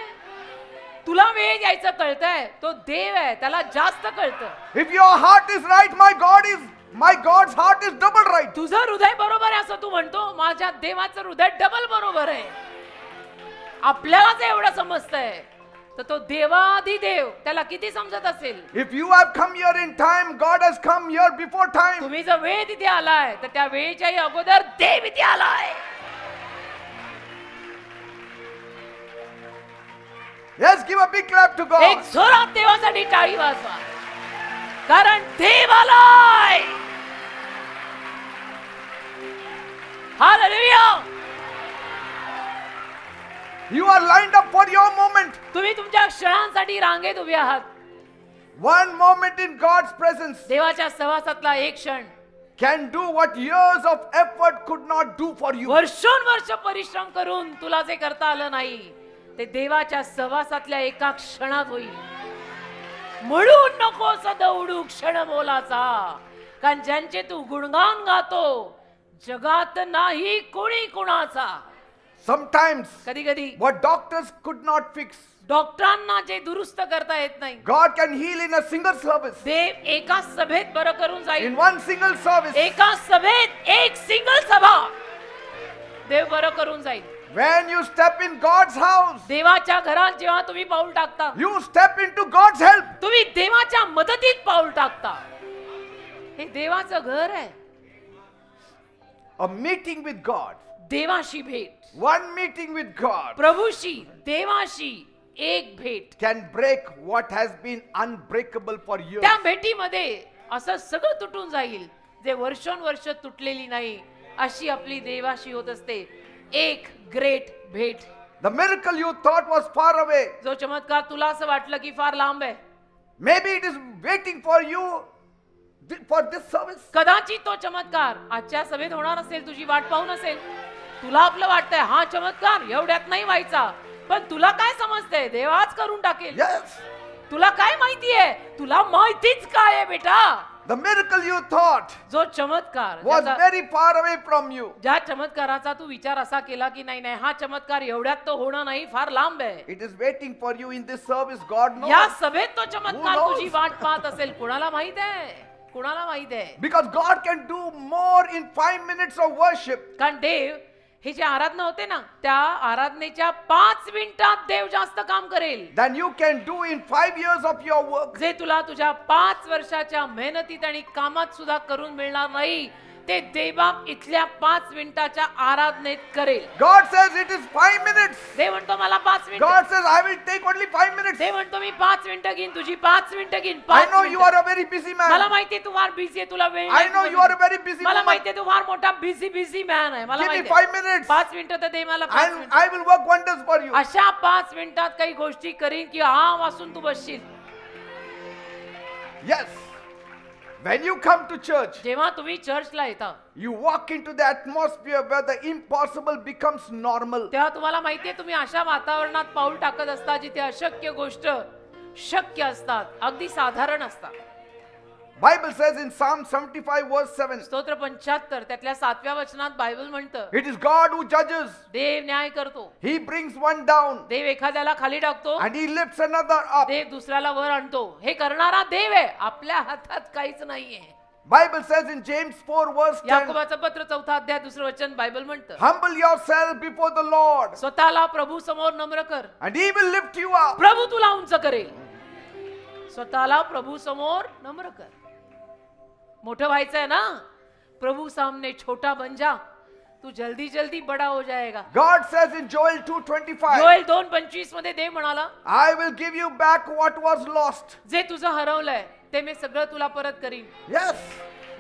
तुला वेळ द्यायचं कळतंय, तो देव आहे, त्याला जास्त कळतं. If your heart is right, my God's heart is double right. तुझं हृदय बरोबर आहे असं तू म्हणतो, माझ्या देवाचं हृदय डबल बरोबर आहे. आपल्याला जे एवढं समजतंय तर तो देवाधिदेव त्याला किती समजत असेल. If you have come here in time, God has come here before time. तुम्ही जर वेळ तिथे आलाय तर त्या वेळेच्याही अगोदर देव इथे आलाय. Yes, give a big clap to एक God. जोरात देवासाठी टाळी वाजवा, कारण देव आलाय. Hallelujah. You are lined up for your moment. तुम्ही तुमच्या क्षणांसाठी रांगेत उभे आहात. One moment in God's presence देवाच्या सहवासातला एक क्षण can do what years of effort could not do for you. वर्षोनवर्ष परिश्रम करून तुला जे करता आलं नाही ते देवाच्या सहवासातल्या एका क्षणात होईल. म्हणून नको सदौडू क्षण बोलाचा, कारण ज्यांचे तू गुणगान गातो जगात नाही कोणी कुणाचा. Sometimes कधी कधी what doctors could not fix, डॉक्टरांना जे दुरुस्त करता येत नाही God can heal in a single service. देव एका सभेत बरं करून In जाईल. one single service. एका सभेत एक सिंगल सभा देव बरं करून जाईल. When you step in God's house, देवाच्या घरात जेव्हा तुम्ही पाऊल टाकता, you step into God's help. तुम्ही देवाच्या मदतीत पाऊल टाकता. हे देवाचं घर आहे. A meeting with God. देवाशी भेट, One meeting with God प्रभूशी देवाशी एक भेट. can break what has been unbreakable for years. त्या भेटीमध्ये असं सगळं तुटून जाईल जे वर्षोनवर्ष तुटलेली नाही, अशी आपली देवाशी होत असते. एक ग्रेट भेट. The miracle you thought was far away, जो चमत्कार तुला असं वाटलं की फार लांब आहे, maybe it is waiting for you for this service. कदाचित तो चमत्कार आजच्या सभेत होणार असेल, तुझी वाट पाहून असेल. तुला आपलं वाटतंय हा चमत्कार एवढ्यात नाही व्हायचा, पण तुला काय समजतंय देवाच करून टाकेल. Yes, तुला काय माहितीये? तुला माहितीच काय आहे बेटा? the miracle you thought जो चमत्कार was ज्याचा- very far away from you. ज्या चमत्काराचा तू विचार असा केला की नाही नाही हा चमत्कार एवढ्यात तो होणं नाही, फार लांब आहे. It is waiting for you in this service. God knows. या सभेत तो चमत्कार Who knows? तुझी वाट पाहत असेल. कुणाला माहित आहे? कुणाला माहित आहे? Because God can do more in 5 minutes of worship कारण देव हे जे आराधना होते ना, त्या आराधनेच्या 5 मिनिटात देव जास्त काम करेल than you can do in 5 years of your work. जे तुला तुझ्या 5 वर्षाच्या मेहनतीत आणि कामात सुद्धा करून मिळणार नाही. ते देवबाप इथल्या 5 मिनिटाच्या आराधनेत करेल. God says it is 5 minutes. देव म्हणतो मला 5 minute. God says I will take only 5 minutes. देव म्हणतो मी 5 मिनिटं घेईन, तुझी 5 मिनिटं घेईन. I 5 know you मिनिटं. are a very busy मला man. माहितीये तू फार बिझी आहे, तुला वेळ I नाही. know you are a very busy मला woman. माहितीये तू फार मोठा बिझी मॅन आहे. मला Give me माहितीये 5 minutes 5 मिनिटं तर दे मला. 5 and मिनिटं I will work wonders for you. अशा 5 मिनिटात काही गोष्टी करीन की हा वाचून तू बसशील. Yes. When you come to church, जेव्हा तुम्ही चर्चला येता you walk into the atmosphere where the impossible becomes normal. तेव्हा तुम्हाला माहितीये तुम्ही अशा वातावरणात पाऊल टाकत असता जिथे अशक्य गोष्ट शक्य असतात, अगदी साधारण असतात. Bible says in Psalm 75 verse 7, स्तोत्र 75 त्यातल्या 7व्या वचनात बायबल म्हणतं it is God who judges. देव न्याय करतो. He brings one down देव एखाद्याला खाली टाकतो, and he lifts another up. देव दुसऱ्याला वर आणतो. हे करणारा देव आहे, आपल्या हातात काहीच नाहीये. Bible says in James 4 verse 10, याकोबाचं पत्र 4 अध्याय 2 वचन बायबल म्हणतं, humble yourself before the Lord स्वतःला प्रभू समोर नम्र कर, and he will lift you up. प्रभू तुला उंच करेल. स्वतःला प्रभू समोर नम्र कर. मोठं व्हायचंय ना, प्रभू सामने छोटा बन जा, तू जल्दी जल्दी बडा हो जाएगा. God says in Joel 2:25, Joel 2:25 मध्ये देव म्हणाला, I will give you back what was lost. जे तुझं हरवलंय ते मी सगळं तुला परत करीन. Yes.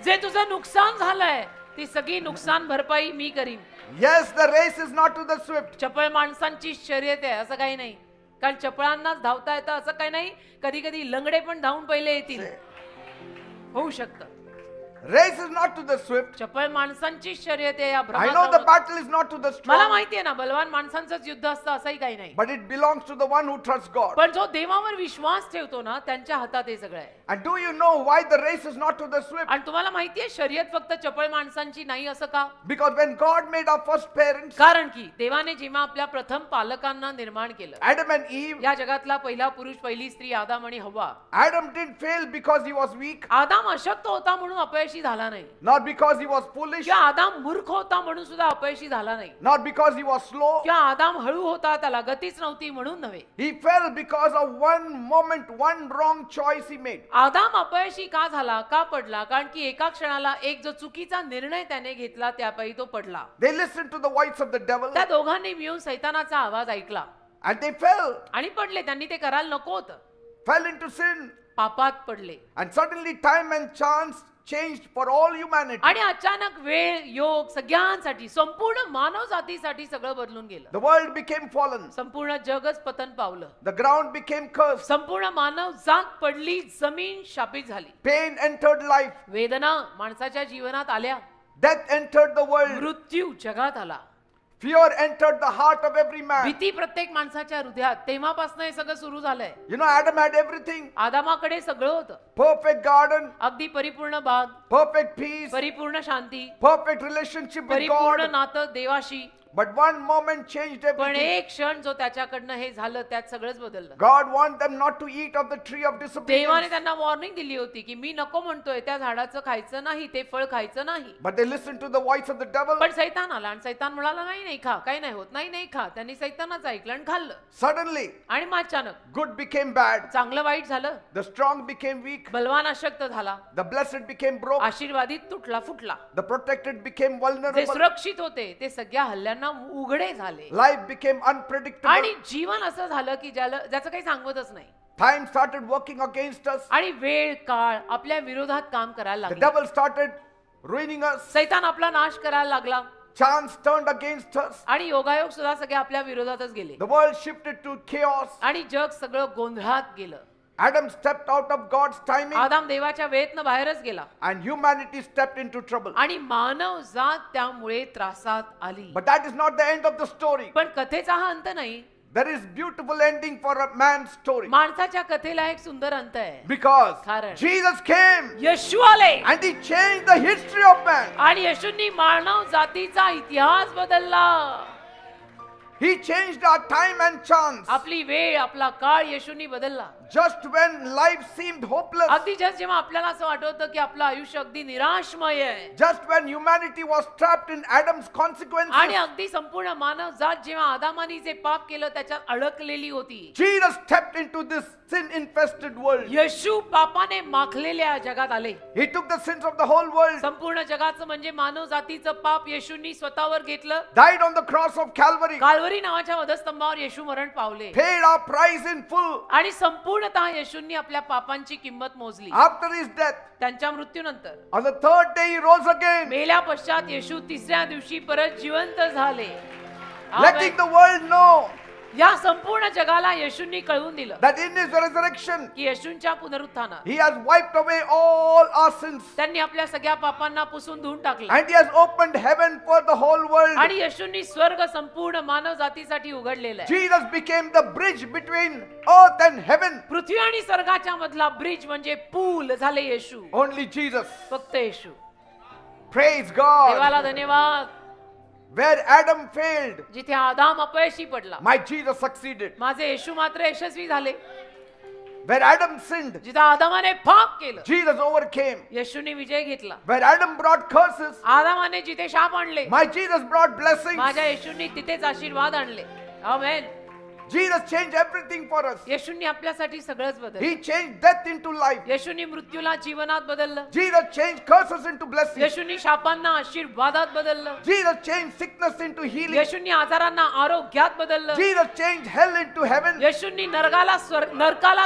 जे तुझं नुकसान झालंय ती सगळी नुकसान भरपाई मी करीन. Yes, the race is not to the swift. चपळ माणसांची शर्यत आहे असं काही नाही, कारण चपळांनाच धावता येतं असं काही नाही. कधी कधी लंगडे पण धावून पहिले येतील, होऊ शकतं. Race is not to the swift. चपळ माणसांची शर्यत आहे या I know the भ्रमात. battle is not to the मला strong, माहितीये ना, बलवान माणसांचंच युद्ध असतं असंही काही नाही. but it belongs to the one who trusts God. पण जो देवावर विश्वास ठेवतो ना, त्यांच्या हातात हे सगळं आहे. And do you know why the race is not to the swift? आणि तुम्हाला माहितीये शर्यत फक्त चपळ माणसांची नाही असं का? Because when God made our first parents, कारण की देवाने जेव्हा आपल्या प्रथम पालकांना निर्माण केलं, Adam and Eve, या जगातला पहिला पुरुष पहिली स्त्री आदाम आणि हव्वा, Adam didn't fail because he was weak, आदाम अशक्त होता म्हणून अपयशी झाला नाही, not because he was foolish, किंवा आदाम मूर्ख होता म्हणून सुद्धा अपयशी झाला नाही, not because he was slow. किंवा आदाम हळू होता त्याला गतीच नव्हती म्हणून नव्हे. He fell because of one moment, one wrong choice he made. आदाम अपयशी का झाला, का पडला? कारण की एका क्षणाला एक जो चुकीचा निर्णय त्याने घेतला त्यापायी तो पडला. They listened to the voice of the devil त्या दोघांनी मिळून सैतानाचा आवाज ऐकला and they fell, आणि पडले. त्यांनी ते करायला नको होतं, fell into sin. पापात पडले. And suddenly time and chance changed for all humanity. आणि अचानक वेळ योग सगळ्यांसाठी, संपूर्ण मानव जातीसाठी सगळं बदलून गेलं. The world became fallen. संपूर्ण जगच पतन पावलं. The ground became cursed. संपूर्ण मानव जात पडली, जमीन शापित झाली. Pain entered life. वेदना माणसाच्या जीवनात आल्या. Death entered the world. मृत्यू जगात आला. Fear entered the heart of every man. भीती प्रत्येक माणसाच्या हृदयात. तेव्हापासून हे सगळं सुरू झालंय. You know, Adam had everything. आदामाकडे सगळं होतं. Perfect garden, अगदी परिपूर्ण बाग, perfect peace, परिपूर्ण शांती, perfect relationship with परिपूर्ण God. नातं देवाशी. But one moment changed पण everything. एक क्षण जो त्याच्याकडनं हे झालं त्यात सगळंच बदललं. God wanted them not to eat of the tree of देवाने disobedience. त्यांना वॉर्निंग दिली होती की मी नको म्हणतोय त्या झाडाचं खायचं नाही, ते फळ खायचं नाही. But they listened to the voice of the devil. पण सैतान आला आणि सैतान म्हणाला नाही नाही खा, काही नाही होत, नाही नाही खा. त्यांनी सैतानाचं ऐकलं आणि खाल्लं. Suddenly, आणि मग अचानक good became bad. चांगलं वाईट झालं. The strong became weak. बलवान अशक्त झाला, The blessed became broke. आशीर्वादित तुटला फुटला. The protected became जे vulnerable. सुरक्षित होते ते सगळ्या हल्ल्यांना उघडे झाले. Life became unpredictable. आणि जीवन असं झालं की ज्याचं काही सांगतच नाही. Time started working against us. आणि वेळ काळ आपल्या विरोधात काम करायला The लागला. devil started ruining us. सैतान आपला नाश करायला लागला Chance turned against us. आणि योगायोग सुद्धा सगळे आपल्या विरोधातच गेले. The world shifted to chaos. आणि जग सगळं गोंधळात गेलं. Adam stepped out of God's timing आदाम देवाच्या वेळेतनं बाहेरच गेला and humanity stepped into trouble. आणि मानव जात त्यामुळे त्रासात आली. But that is not the end of the story. पण कथेचा हा अंत नाही. There is beautiful ending for a man's story. माणसाच्या कथेला एक सुंदर अंत आहे. Because कारण Jesus came येशू आले and he changed the history of man. आणि येशूंनी मानव जातीचा इतिहास बदलला. He changed our time and chance. आपली वेळ आपला काळ येशूंनी बदलला. Just when life seemed hopeless, अगदी जस्ट जेव्हा आपल्याला असं वाटत होतं की आपलं आयुष्य अगदी निराशमय आहे just when humanity was trapped in Adam's आणि consequences, अगदी संपूर्ण मानव जात जेव्हा आदामानी जे पाप केलं त्याच्यात अडकलेली होती, Jesus stepped into this sin-infested world. येशू पापाने माखलेल्या जगात आले. He took the sins of the whole world, संपूर्ण जगाचं म्हणजे मानव जातीचं पाप येशूंनी स्वतःवर घेतलं. died on the cross of Calvary, काल्वरी नावाच्या वधस्तंभावर येशू मरण पावले paid our price in full. आणि संपूर्णतः येशूंनी आपल्या पापांची किंमत मोजली. After his death, त्यांच्या मृत्यूनंतर on the third day he rose again, मेल्या पश्चात येशू तिसऱ्या दिवशी परत जिवंत झाले. letting the world know या संपूर्ण जगाला येशूंनी कळवून दिलं that in his resurrection, की येशूंच्या पुनरुत्थानात he has wiped away all our sins त्यांनी आपल्या सगळ्या पापांना पुसून धुवून टाकलं and he has opened heaven for the whole world. आणि येशूंनी स्वर्ग संपूर्ण मानव जातीसाठी उघडलेलं आहे. Jesus became the bridge between earth and heaven. पृथ्वी आणि स्वर्गाच्या मधला ब्रिज म्हणजे पूल झाले येशू. Only Jesus. फक्त येशू. Praise God. देवाला धन्यवाद. Where Adam failed, जिथे आदाम अपयशी पडला, my Jesus succeeded. माझे येशू मात्र यशस्वी झाले. Where Adam sinned, जिथं आदामाने पाप केलं Jesus overcame. येशूने विजय घेतला. Where Adam brought curses, आदामाने जिथे शाप आणले my Jesus brought blessings. माझ्या येशूंनी तिथेच आशीर्वाद आणले. आमेन. Jesus changed everything for us. येशूंनी आपल्यासाठी सगळंच बदललं. He changed death into life. येशूंनी मृत्यूला जीवनात बदललं. Jesus changed curses into blessings. येशूंनी शापांना आशीर्वादात बदललं. Jesus changed sickness into healing. येशूंनी आजारांना आरोग्यात बदललं. Jesus changed hell into heaven. येशूंनी नरकाला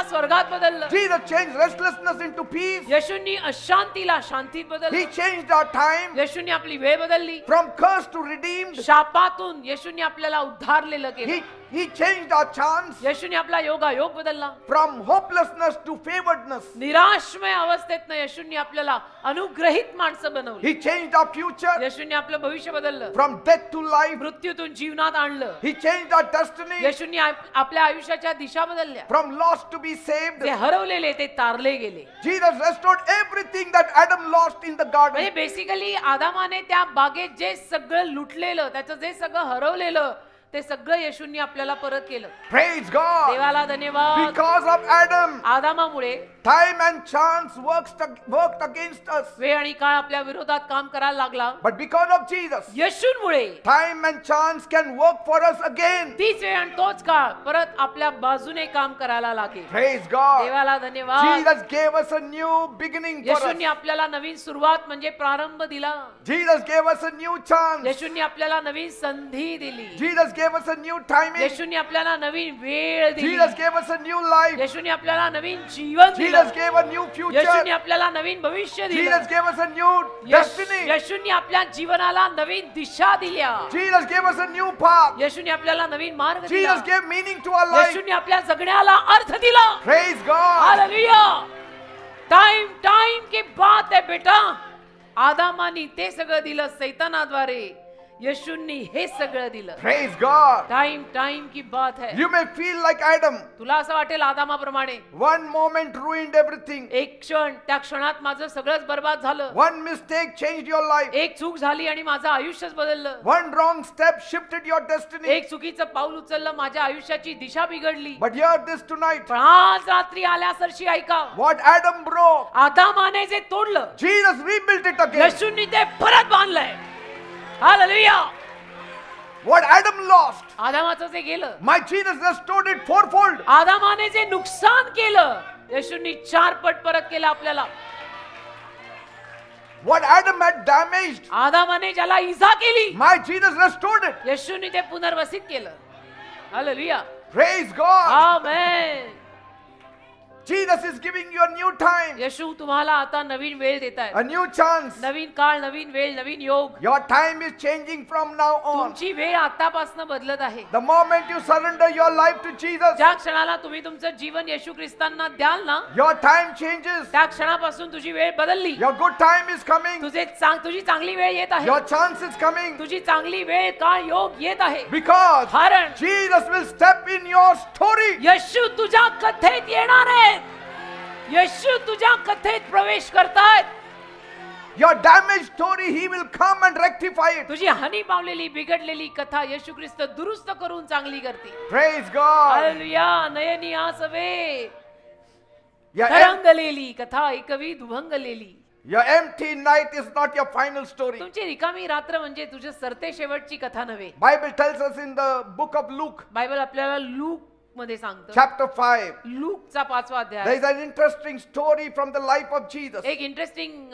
स्वर्गात बदललं. Jesus changed restlessness into peace. येशूंनी अशांतीला शांतीत He बदललं. changed our time येशूंनी आपली वेळ बदलली. from curse to redeemed. शापातून येशूंनी आपल्याला उद्धारलेलं केलं. He changed our chance येशूने आपला योगायोग बदलला. from hopelessness to favoredness. निराशमय अवस्थेतनं येशूंनी आपल्याला अनुग्रहित माणसं बनवली. He changed our future येशूने आपलं भविष्य बदललं. from death to life. मृत्यूतून जीवनात आणलं. He changed our destiny येशूंनी आपल्या आयुष्याच्या दिशा बदलल्या. from lost to be saved. जे हरवलेले ते तारले गेले. Jesus restored everything that Adam lost in the म्हणजे garden. बेसिकली आदामाने त्या बागेत जे सगळं लुटलेलं, त्याचं जे सगळं हरवलेलं, ते सगळं येशूंनी आपल्याला परत केलं. Praise God. देवाला धन्यवाद. Because of Adam, आदामामुळे time and chance worked against us. वेळ आणि काळ आपल्या विरोधात काम करायला लागला. But because of Jesus, येशूंमुळे time and chance can work for us again. तीच वेळ आणि तोच काळ परत आपल्या बाजूने काम करायला लागेल. Praise God. देवाला धन्यवाद. Jesus gave us a new beginning for us. येशूंनी आपल्याला नवीन सुरुवात म्हणजे प्रारंभ दिला. Jesus gave us a new chance. येशूंनी आपल्याला नवीन संधी दिली. Jesus gave us a new timing. येशूंनी आपल्याला नवीन वेळ दिली. Jesus gave us a new life. येशूंनी आपल्याला नवीन जीवन दिलं. Jesus gave a new future. येशूंनी आपल्याला नवीन भविष्य दिलं. Jesus gave us a new destiny. येशूंनी आपल्या जीवनाला नवीन दिशा दिल्या. Jesus gave us a new path. येशूंनी आपल्याला नवीन मार्ग दिला. Jesus gave meaning to our life. येशूंनी आपल्या जगण्याला अर्थ दिला. Praise God. हालेलुया. टाइम की बात है बेटा. आदामानी ते सगळं दिलं सैतानाद्वारे. येशूंनी हे सगळं दिलं. Praise God. टाइम की बात है. You may feel like Adam. तुला असं वाटेल आदामाप्रमाणे. One moment ruined everything. एक क्षण, त्या क्षणात माझं सगळंच बर्बाद झालं. One mistake changed your life. एक चूक झाली आणि माझं आयुष्यच बदललं. One wrong step shifted your destiny. एक चुकीचं पाऊल उचललं, माझ्या आयुष्याची दिशा बिघडली. But hear this tonight. पण आज रात्री आल्यासरशी ऐका. What Adam broke, आदामाने जे तोडलं, Jesus rebuilt it again. येशूंनी ते परत बांधलंय. हालेलुया. What Adam lost, आदामाचं जे गेलं, my Jesus restored it fourfold. आदामाने जे नुकसान केलं, येशूंनी 4 पट परत केलं आपल्याला. What Adam had damaged, आदामाने ज्याला इजा केली, my Jesus restored it. येशूंनी ते पुनर्वसित केलं. Hallelujah. Praise God. Amen. Jesus is giving you a new time, येशू तुम्हाला आता नवीन वेळ देतायत. a new chance. नवीन काळ, नवीन वेळ, नवीन योग. Your time is changing from now on. तुमची वेळ आतापासून बदलत आहे. The moment you surrender your life to Jesus, ज्या क्षणाला तुम्ही तुमचं जीवन येशू ख्रिस्तांना द्याल ना, your time changes. त्या क्षणापासून तुझी वेळ बदलली. Your good time is coming. तुझी चांगली वेळ येत आहे. Your chance is coming. तुझी चांगली वेळ, काळ, योग येत आहे. Because कारण Jesus will step in your story. येशू तुझ्या कथेत येणार आहेत. येशू तुझ्या कथेत प्रवेश करतायत. Your damaged story, He will come and rectify it. तुझी हानी पावलेली, बिघडलेली कथा येशू ख्रिस्त दुरुस्त करून चांगली करते. Praise God. हालेलुया. नयनी आसवे Your, तरंगलेली कथा एकवी दुभंगलेली. your empty night is not your final story. तुमची रिकामी रात्र म्हणजे तुझ्या सरते शेवटची कथा नव्हे. Bible tells us in the book of Luke, Bible आपल्याला लूक मध्ये सांगतं. chapter 5, लूकचा 5वा there अध्याय. is an interesting story from the life of Jesus. एक इंटरेस्टिंग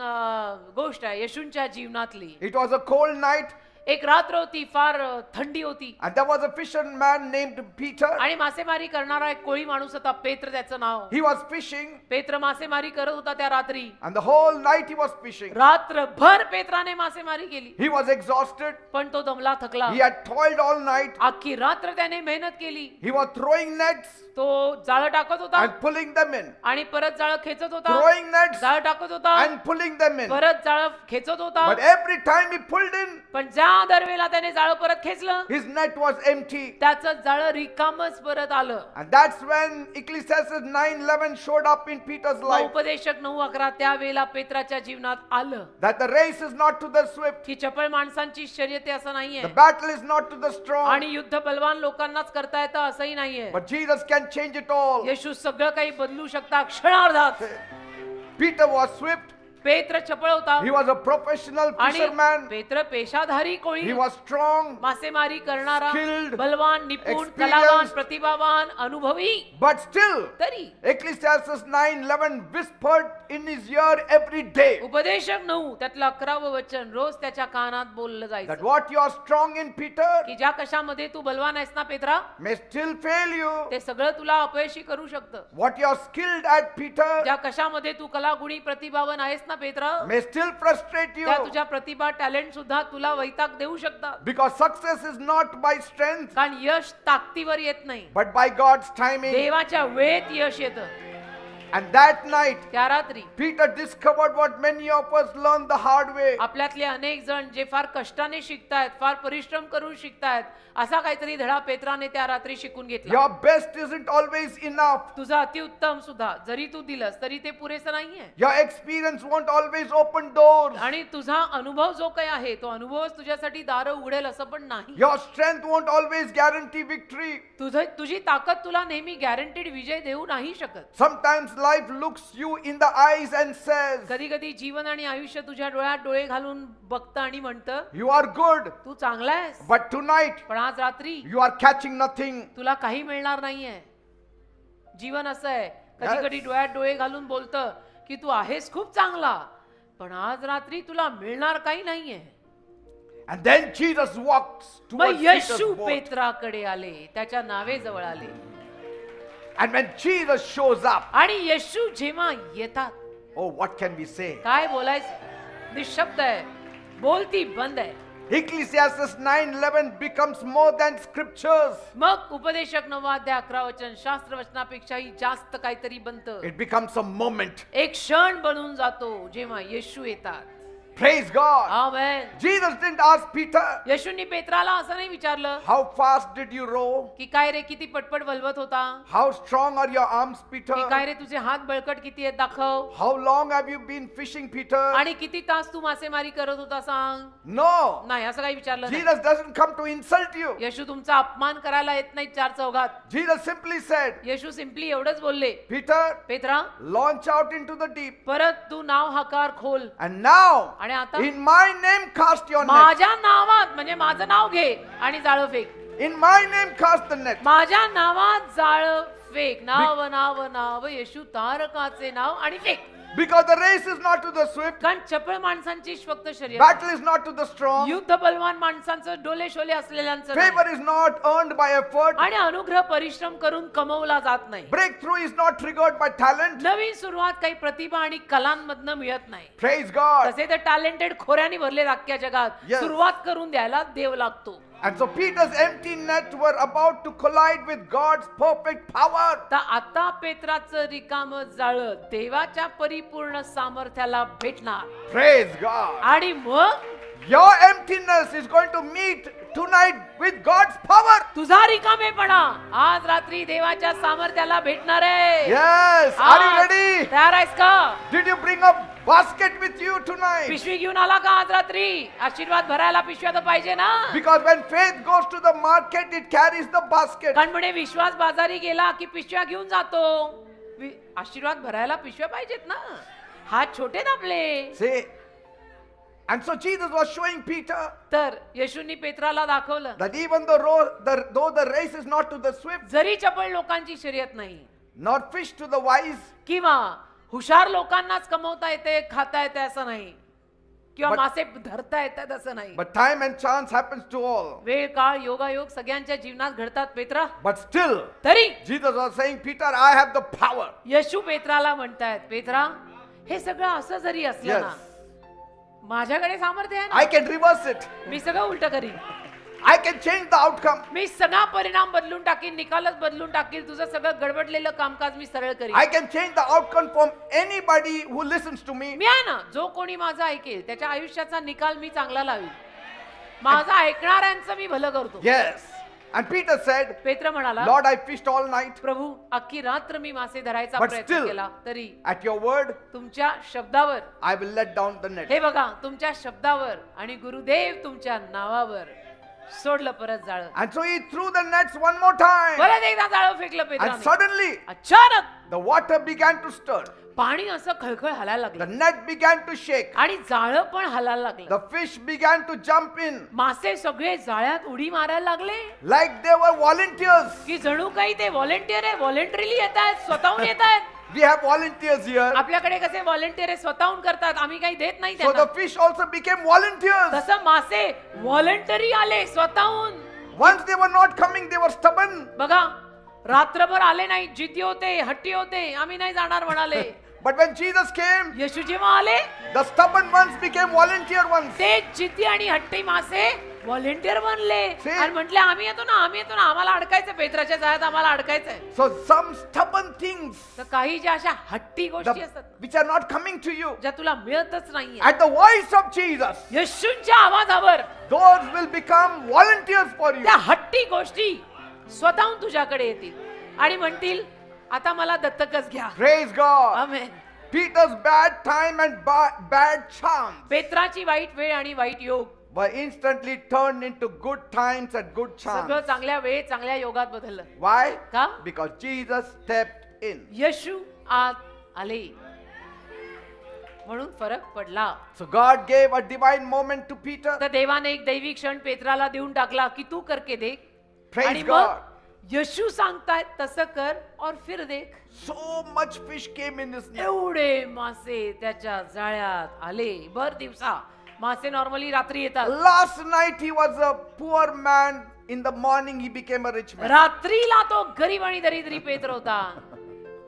गोष्ट आहे येशूंच्या जीवनातली. It was a cold night, एक रात्र होती, फार थंडी होती, and there was a fisherman named Peter. आणि मासेमारी करणारा एक कोळी माणूस होता, पेत्र त्याचं नाव. He was fishing, पेत्र मासेमारी करत होता त्या रात्री. and the whole night he was fishing. रात्रभर पेत्राने मासेमारी केली, He was exhausted. पण तो दमला थकला. He had toiled all night. अख्खी रात्र त्याने मेहनत केली. He was throwing nets तो जाळं टाकत होता and pulling them in. आणि परत जाळं खेचत होता. Throwing nets जाळं टाकत होता and pulling them in. परत जाळं खेचत होता. But every time he pulled in, पण ज्या पुन्हा दरवेळेला त्याने जाळं परत खेचलं, his net was empty. त्याचं जाळं रिकामच परत आलं. And that's when Ecclesiastes 9:11 showed up in Peter's मग life. उपदेशक 9:11 त्यावेळेला पेत्राच्या जीवनात आलं That the race is not to the swift, की चपळ माणसांची शर्यत आहे असं नाहीये, the battle is not to the strong, आणि युद्ध बलवान लोकांनाच करता येतं असंही नाहीये. but Jesus can change it all. येशू सगळं काही बदलू शकता क्षणार्धात. Peter was swift, पेत्र चपळ होता he was a professional आणि fisherman, पेत्र पेशाधारी Koli, he was strong, मासेमारी करणारा, skilled, बलवान, निपुण, experienced, कलावान, प्रतिभावान, अनुभवी. but still तरी Ecclesiastes 9:11 whispered in his ear every day उपदेशक 9 त्यातलं 11वं वचन रोज त्याच्या कानात बोललं that जायचं what you are strong in, Peter, की ज्या कशामध्ये तू बलवान आहेस ना Petra, may still fail you. ते सगळं तुला अपयशी करू शकतं. What you are skilled at, Peter, ज्या कशामध्ये तू कलागुणी प्रतिभावान आहेस ना Petra, may still frustrate you, त्या तुझ्या प्रतिभा टॅलेंट सुद्धा तुला वैताग देऊ शकतात. because success is not by strength कारण यश ताकदीवर येत नाही, but by God's timing. देवाच्या वेळेत यश येतं. And that night त्या रात्री Peter discovered what many of us learned the hard way. आपल्यातले अनेक जण जे फार कष्टाने शिकतायत, फार परिश्रम करून शिकतायत, असा काहीतरी धडा पेत्राने त्या रात्री शिकून घेतला. Your best isn't always enough. तुझा अतिउत्तम सुद्धा जरी तू दिलंस तरी ते पुरेसं नाहीये, Your experience won't always open doors. आणि तुझा अनुभव जो काही आहे तो अनुभवच तुझ्यासाठी दारं उघडेल असं पण नाही. Your strength won't always guarantee victory. तुझी ताकद तुला नेहमी गॅरंटीड विजय देऊ नाही शकत. Sometimes life looks you in the eyes and says, कधी कधी जीवन आणि आयुष्य तुझ्या डोळ्यात डोळे घालून बघतं आणि म्हणतं you are good, तू चांगला आहेस, but tonight पण आज रात्री you are catching nothing. तुला काही मिळणार नाहीये. जीवन असं आहे, कधी कधी डोळ्यात डोळे घालून बोलतं की तू आहेस खूप चांगला, पण आज रात्री तुला मिळणार काही नाहीये. And then Jesus walks मग towards Peter's येशू boat. पेत्राकडे आले, त्याच्या नावेजवळ आले, And when Jesus shows up, आणि येशू जेव्हा येतात, oh, what can we say? काय बोलायचं, निशब्द आहे, बोलती बंद आहे. Ecclesiastes 9:11 becomes more than scriptures. मग उपदेशक 9:11 वचन शास्त्र वचनापेक्षाही जास्त काहीतरी बनतं. It becomes a moment. एक क्षण बनून जातो जेव्हा येशू येतात. Praise God. Amen. Jesus didn't ask Peter, येशूंनी पेत्राला असं नाही विचारलं how fast did you row? की काय रे किती पटपट वलवत होता, How strong are your arms, Peter? की काय रे तुझे हात बळकट किती आहेत दाखव, How long have you been fishing, Peter? आणि किती तास तू मासेमारी करत होता सांग. No. नाही, असं काही विचारलं नाही. Jesus doesn't come to insult you. येशू तुमचा अपमान करायला येत नाही चार चौघात. Jesus simply said, येशू सिम्पली एवढंच बोलले, Peter, Petra launch out into the deep. परत तू नाव हाकार खोल, And now, आणि आता in my name cast your net. माझ्या नावात, म्हणजे माझं नाव घे आणि जाळं fake. In my name cast the net. माझ्या नावात जाळं फेक. नाव नाव नाव येशू तारकाचे नाव, आणि fake. Because the race is not to the swift. कारण चपळ माणसांची फक्त शर्यत, Battle is not to the strong. युद्ध बलवान माणसांचं डोले शोले असलेल्यांचं Favor नाही. is not earned by effort. आणि अनुग्रह परिश्रम करून कमवला जात नाही. Breakthrough is not triggered by talent. नवीन सुरुवात काही प्रतिभा आणि कलांमधनं मिळत नाही. Praise God. तसे तर टॅलेंटेड खोऱ्यानी भरले अख्ख्या जगात. Yes. सुरुवात करून द्यायला देव लागतो. And so Peter's empty net were about to collide with God's perfect power. तर आता पेत्राचं रिकामं जाळं देवाच्या परिपूर्ण सामर्थ्याला भेटणार. Praise God. आणि मग Your emptiness is going to meet tonight with God's power. तुझा रिकामेपणा आज रात्री देवाच्या सामर्थ्याला भेटणार आहे. Yes. Are you ready? तयार आहेस का? Did you bring a basket with you tonight? पिशवी घेऊन आला का आज रात्री? आशीर्वाद भरायला पिशव्या तर पाहिजे ना. Because when faith goes to the market, it carries the basket. कारण म्हणे विश्वास बाजारी गेला की पिशव्या घेऊन जातो. आशीर्वाद भरायला पिशव्या पाहिजेत ना. हात छोटे दाबले. See? And so Jesus was showing Peter तर येशूंनी पेत्राला दाखवलं that even though the race is not to the swift, जरी चपळ लोकांची शर्यत नाही, nor fish to the wise, किंवा हुशार लोकांनाच कमवता येते, खाता येते असं नाही, किंवा But- मासे धरता येतात असं नाही. but time and chance happens to all. वेळ काळ योगायोग सगळ्यांच्या जीवनात घडतात पेत्रा. But still, तरी Jesus was saying, Peter, I have the power. येशू पेत्राला म्हणतायत, पेत्रा हे सगळं असं जरी असलं ना, Yes. माझ्याकडे सामर्थ्य आहे I ना, can reverse it. मी सगळं उलट करीन. I can change the outcome. मी सगळा परिणाम बदलून टाकीन, निकालच बदलून टाकील, तुझं सगळं गडबडलेलं कामकाज मी सरळ करीन. I can change the outcome from anybody who listens to me. मी आहे ना, जो कोणी माझं ऐकेल त्याच्या आयुष्याचा निकाल मी चांगला लावेल. माझं ऐकणाऱ्यांचं मी भलं करतो. Yes. And Peter said, पेत्र म्हणाला, Lord, I fished all night, प्रभू अख्खी रात्र मी मासे धरायचा but प्रयत्न still, केला, तरी at your word, तुमच्या शब्दावर, I will let down the net. हे बघा तुमच्या शब्दावर आणि गुरुदेव तुमच्या नावावर सोडलं परत जाळं. And so he threw the nets one more time. परत एकदा जाळं फेकलं And पेत्राने. suddenly, अचानक the water began to stir. पाणी असं खळखळ हलायला The लागलं net began to shake. आणि जाळं पण हलायला लागलं. The fish began to jump in मासे सगळे जाळ्यात उडी मारायला लागले like they were volunteers. की जणू काही ते व्हॉलेंटियर आहे, व्हॉलेंटरीली येत आहेत, स्वतःहून येत आहेत. We have volunteers here. आपल्याकडे कसे व्हॉलेंटियर आहे, स्वतःहून करतात, आम्ही काही देत नाही So the त्यांना. fish also became volunteers. तसं मासे व्हॉलेंटरी आले स्वतःहून. Once they were not coming, they were stubborn. बघा रात्रभर आले नाही, जिद्दी होते, हट्टी होते, आम्ही नाही जाणार म्हणाले. But when Jesus came, येशू जेव्हा आले the stubborn ones became volunteer ones. ते जिद्दी आणि हट्टी मासे व्हॉलेंटियर बनले See? आणि म्हटले आम्ही येतो ना, आम्ही येतो ना, आम्हाला अडकायचं पेत्राच्या जाळ्यात, आम्हाला अडकायचंय. So some stubborn things तर काही ज्या अशा हट्टी गोष्टी असतात which are not coming to you, ज्या तुला मिळतच नाहीये, at the voice of Jesus, येशूंच्या आवाजावर those will become volunteers for you. त्या हट्टी गोष्टी स्वतःहून तुझ्याकडे येतील आणि म्हणतील आता मला दत्तकच घ्या. Praise God. Amen. Peter's bad time and bad chance पेत्राची वाईट वेळ आणि वाईट योग were instantly turned into good times and good सगळं chance. चांगल्या वेळेत चांगल्या योगात बदललं. Why? का? Because Jesus stepped in. येशू आत आले म्हणून फरक पडला. So God gave a divine moment to Peter. तर देवाने एक दैवी क्षण पेत्राला देऊन टाकला की तू करके देख. Praise आणि God. मग येशू सांगतायत तसं कर और फिर देख. So much fish came in his net. एवढे मासे त्याच्या जाळ्यात आले. भर दिवसा मासे नॉर्मली रात्री येतात. Last night he was a poor man. In the morning he became a rich man. रात्रीला तो गरीब आणि दरिद्री पेत्र होता,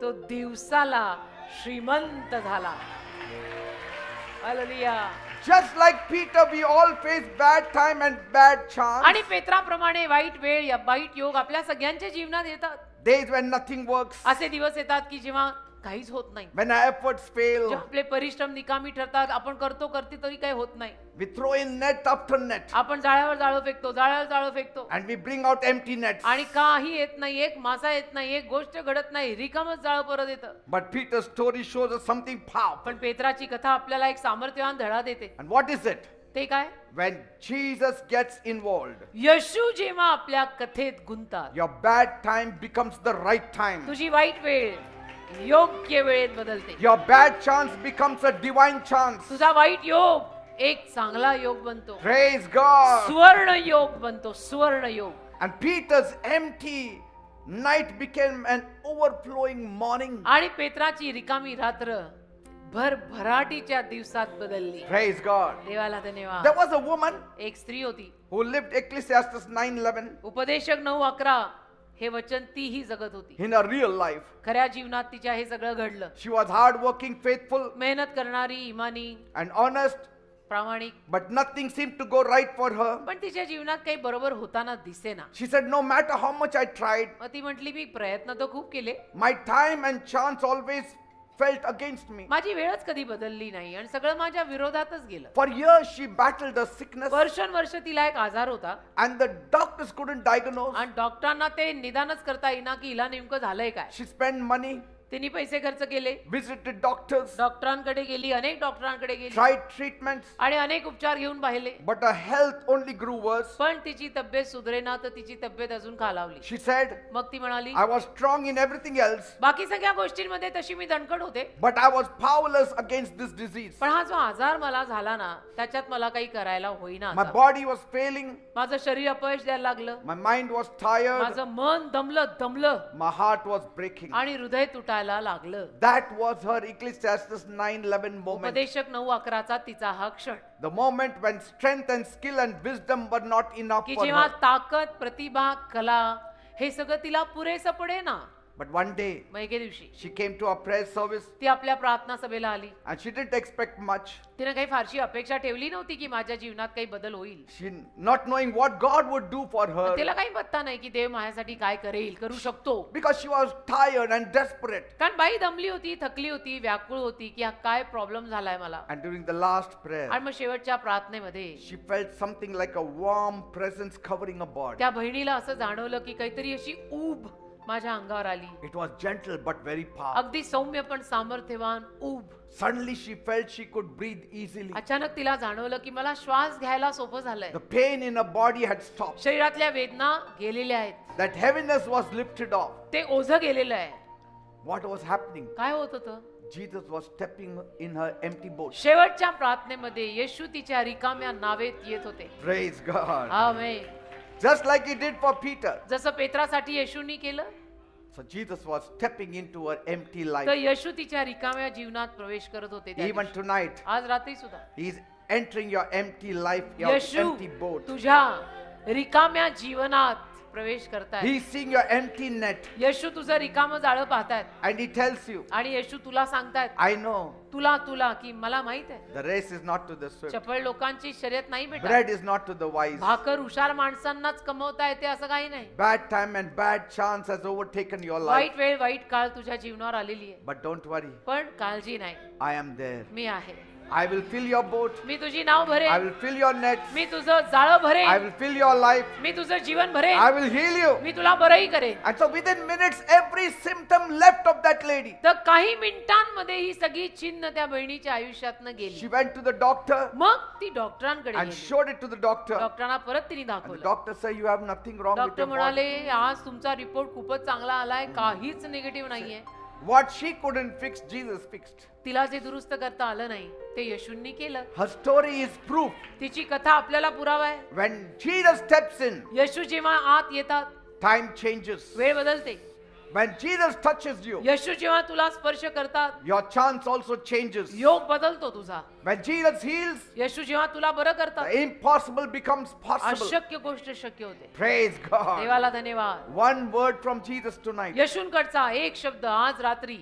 तो दिवसाला श्रीमंत झाला. Hallelujah. Just like Peter, we all face bad time and bad chance. आणि पेत्राप्रमाणे वाईट वेळ या वाईट योग आपल्या सगळ्यांच्या जीवनात येतात. Days when nothing works. असे दिवस येतात की जेव्हा काहीच होत नाही, When our efforts fail. जेव्हा आपले परिश्रम निकामी ठरतात, आपण करतो तरी काही होत नाही. We throw in net after net. आपण जाळ्यावर जाळं फेकतो, जाळ्यावर जाळं फेकतो And we bring out empty nets. आणि काही येत नाही, एक मासा येत नाही, एक गोष्ट घडत नाही, रिकामच जाळं परत येतं. But Peter's story shows us something powerful. पण पेत्राची कथा आपल्याला एक सामर्थ्यवान धडा देते. And what is it? ते काय? When Jesus gets involved, येशू जेव्हा आपल्या कथेत गुंतात, your bad time becomes the right time. तुझी वाईट वेळ योग्य वेळेत बदलते. Your bad chance becomes a divine chance. तुझा वाईट योग एक चांगला योग बनतो. Praise God. सुवर्ण योग बनतो, सुवर्ण योग. And Peter's empty night became an overflowing morning. आणि पेत्राची रिकामी रात्र भरभराटीच्या दिवसात बदलली. Praise God. देवाला धन्यवाद. There was a woman एक स्त्री होती, who lived Ecclesiastes 9:11 उपदेशक 9:11 हे वचन तीही जगत होती. in her real life. खऱ्या जीवनात तिच्या हे सगळं घडलं. She was hardworking, faithful, मेहनत करणारी, इमानी, and honest, प्रामाणिक, but nothing seemed to go right for her. पण तिच्या जीवनात काही बरोबर होताना दिसेना. She said, no matter how much I tried, मग ती म्हटली मी प्रयत्न तर खूप केले, my time and chance always felt against me. माझी वेळच कधी बदलली नाही आणि सगळं माझ्या विरोधातच गेलं. For years she battled a sickness वर्षानुवर्ष तिला एक आजार होता and the doctors couldn't diagnose. आणि डॉक्टरांना ते निदानच करता येईना की हिला नेमकं झालंय काय. She spent money, तिने पैसे खर्च केले, visited doctors, डॉक्टरांकडे गेली, अनेक डॉक्टरांकडे गेली tried treatments, आणि अनेक उपचार घेऊन पाहिले, but her health only grew worse. पण तिची तब्येत सुधरेना, तर तिची तब्येत अजून खालावली. She said, मग ती म्हणाली I was strong in everything else, बाकी सगळ्या गोष्टींमध्ये तशी मी दणकट होते, but I was powerless against this disease. पण हा जो आजार मला झाला ना, त्याच्यात मला काही करायला होईना. My आता. body was failing, माझं शरीर अपयश द्यायला लागलं, my mind was tired, माझं मन दमलं my heart was breaking. आणि हृदय तुटायला लागलं. That was her Ecclesiastes 9:11 moment. उपदेशक 9:11 तिचा हा क्षण The moment when strength and skill and wisdom were not enough की for जेव्हा her. ताकद, प्रतिभा, कला हे सगळं तिला पुरेसं पडे ना, But one day, मग एके दिवशी she came to our prayer service ती आपल्या प्रार्थना सभेला आली. and she didn't expect much. तिने काही फारशी अपेक्षा ठेवली नव्हती की माझ्या जीवनात काही बदल होईल. She not knowing what God would do for her तिला काही पत्ता नाही की देव माझ्यासाठी काय करेल, करू शकतो. because she was tired and desperate. कारण बाई दमली होती, थकली होती, व्याकुळ होती की हा काय प्रॉब्लेम झालाय मला. And during the last prayer, आणि मग शेवटच्या प्रार्थनेमध्ये she felt something like a warm presence covering her body. त्या बहिणीला असं जाणवलं की काहीतरी अशी ऊब माझ्या अंगावर आली. It was gentle but very powerful. अगदी सौम्य पण सामर्थ्यवान ऊब. Suddenly she felt she could breathe easily. अचानक तिला जाणवलं की मला श्वास घ्यायला सोपं झालंय. The pain in her body had stopped. शरीरातल्या वेदना गेलेल्या आहेत. That heaviness was lifted off. ते ओझं गेलेलं आहे. What was happening? काय होत होतं? Jesus was stepping in her empty boat. शेवटच्या प्रार्थनेमध्ये येशू तिच्या रिकाम्या नावेत येत होते. Praise God. Amen. Just like he did for Peter. जसं पेत्रासाठी येशूंनी केलं, So Jesus was stepping into her empty तर life. येशू तिच्या रिकाम्या जीवनात प्रवेश करत होते. त्या Even दिवशी. tonight, आज रात्री सुद्धा he is entering your empty life, your Yeshu empty boat. तुझ्या रिकाम्या जीवनात प्रवेश करताय. He is seeing your empty net येशू तुझं रिकामं जाळं पाहतायत and he tells you, आणि येशू तुला सांगतायत, I know तुला की मला माहित आहे, the race is not to the swift. चपळ लोकांची शर्यत नाही बेटा. Bread is not to the wise. भाकर हुशार माणसांनाच कमवता येते असं काही नाही. Bad time and bad chance has overtaken your life. वाईट वेळ वाईट काळ तुझ्या जीवनावर आलेली आहे, But don't worry, पण काळजी नाही, I am there. मी आहे. I will fill your boat. मी तुझी नाव I भरेन, will fill your nets. मी तुझं जाळं I भरेन, will fill your life. मी तुझं जीवन भरेन, I will heal you. मी तुला बरंही करेन. And so within minutes, every symptom left of that lady. तर काही मिनिटांमध्ये ही सगळी चिन्ह त्या बहिणीच्या आयुष्यातनं She गेली. went to the doctor मग ती डॉक्टरांकडे and गेली. showed it to the doctor. डॉक्टरांना परत तिने And the दाखवलं. doctor said, you have nothing wrong with doctor your body. म्हणाले आज तुमचा रिपोर्ट खूपच चांगला आलाय, काहीच निगेटिव्ह नाहीये. What she couldn't fix, Jesus fixed. तिला जे दुरुस्त करता आलं नाही ते येशूंनी केलं. Her story is proof. तिची कथा आपल्याला पुरावा आहे. When Jesus steps in, येशू जेव्हा आत येतात time changes. वेळ बदलते. When Jesus touches you, येशू जेव्हा तुला स्पर्श करतात your chance also changes. योग बदलतो तुझा. When Jesus heals, येशू जेव्हा तुला बरं करतात the impossible becomes possible. अशक्य गोष्ट शक्य होते. Praise God. देवाला धन्यवाद. One word from Jesus tonight. येशूंकडचा एक शब्द आज रात्री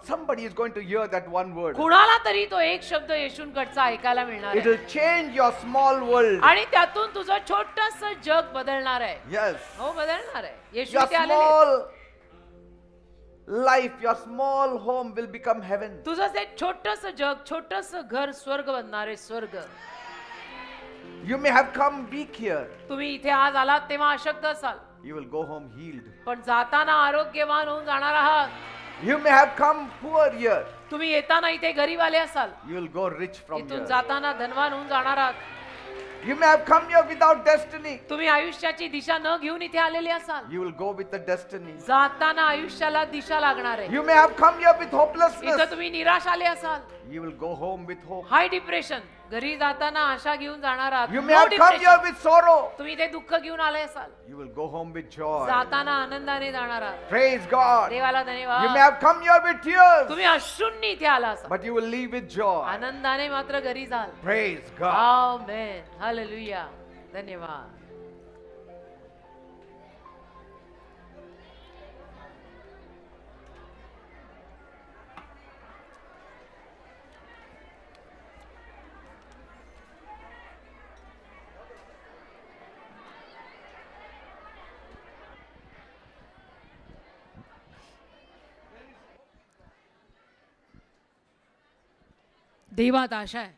Somebody is going to hear that one word. कुणाला तरी तो एक शब्द येशूंकडचा ऐकायला मिळणार It आहे will change your small world. आणि त्यातून तुझं छोटस जग बदलणार आहे. Yes. हो बदलणार आहे. येशू Your इथे आलेले आहेत. small life, your small home will become heaven. तुझं ते छोटस जग, छोटस घर स्वर्ग बनणार आहे. स्वर्ग. You may have come weak here. तुम्ही इथे आज आलात तेव्हा अशक्त असाल, You will go home healed. पण जाताना आरोग्यवान होऊन जाणार आहात. You may have come poor here. तुम्ही येताना इथे गरीब आले असाल, You will go rich from इथून here. जाताना धनवान होऊन जाणार आहात. You may have come here without destiny. तुम्ही आयुष्याची दिशा न घेऊन इथे आलेले असाल, You will go with the destiny. जाताना आयुष्याला दिशा लागणार आहे. You may have come here with इथं hopelessness. तुम्ही निराश आले असाल, You will go home with hope. High depression, घरी जाताना आशा घेऊन जाणार आहात. You may No have come here depression. with sorrow. तुम्ही इथे दुःख घेऊन आले असाल, You will go home with joy. जाताना आनंदाने जाणार आहात. Praise God. देवाला You may धन्यवाद. have come here with tears, तुम्ही अश्रूंनी इथे आला असाल, but you will leave with joy. आनंदाने मात्र घरी जाल. Praise God. आमेन. हालेलुया. धन्यवाद. देवात आशा आहे.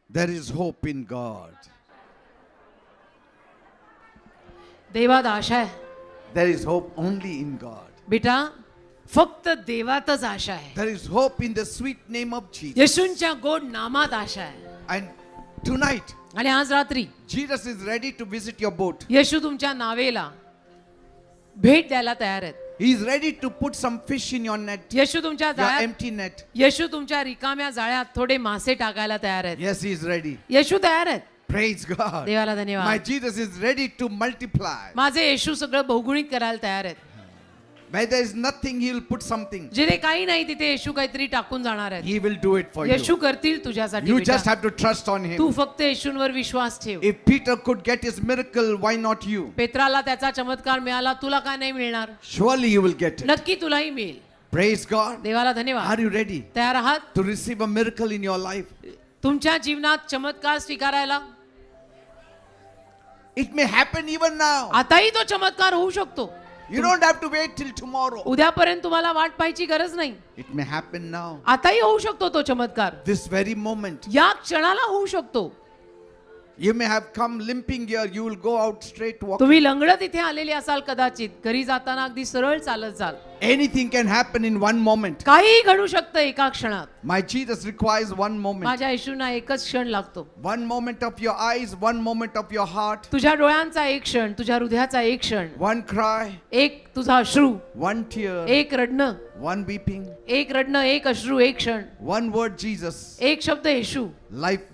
There is hope in God. देवात आशा आहे. There is hope only in God. बेटा फक्त देवातच आशा आहे. There is hope in the sweet name of Jesus. येशूंच्या गोड नामात आशा आहे. And tonight, आणि आज रात्री Jesus is ready to visit your boat. येशू तुमच्या नावेला भेट द्यायला तयार आहेत. He is ready to put some fish in your net, येशू तुमच्या your जाळ्यात, empty net. येशू तुमच्या रिकाम्या जाळ्यात थोडे मासे टाकायला तयार आहेत. Yes, He is ready. येशू तयार आहेत. Praise God. देवाला My धन्यवाद. Jesus is ready to multiply. माझे येशू सगळं बहुगुणित करायला तयार आहेत. Where there is nothing, He will put something. जिथे काही नाही तिथे येशू काहीतरी टाकून जाणार आहे. He will do it for you. येशू करतील तुझ्यासाठी You बेटा. just have to trust on Tu Him. फक्त येशूंवर विश्वास ठेव. If Peter could get his miracle, why not you? पेत्राला त्याचा चमत्कार मिळाला, तुला काय नाही मिळणार? Surely you will get it. नक्की तुलाही मिळेल. Praise God. देवाला धन्यवाद. Are you ready तयार आहात to receive a miracle in your life? तुमच्या जीवनात चमत्कार स्वीकारायला? It may happen even now. आताही तो चमत्कार होऊ शकतो. You don't have to wait till tomorrow. उद्यापर्यंत तुम्हाला वाट पाहायची गरज नाही. It may happen now. आताही होऊ शकतो तो चमत्कार. This very moment. या क्षणाला होऊ शकतो. You may have come limping here. You will go out straight walking. तुम्ही लंगडत इथे आलेले असाल कदाचित. घरी जाताना अगदी सरळ चालत जाल. Anything can happen in one moment. काहीही घडू शकतं एका क्षणात. My Jesus requires one moment. माझ्या येशूंना एकच क्षण लागतो. One moment of your eyes, one moment of your heart, तुझ्या डोळ्यांचा एक क्षण, तुझ्या हृदयाचा एक क्षण, one cry, एक तुझा अश्रू, one tear, एक रडणं, one weeping, एक रडणं, एक अश्रू, एक क्षण, one word Jesus. एक शब्द येशू. Life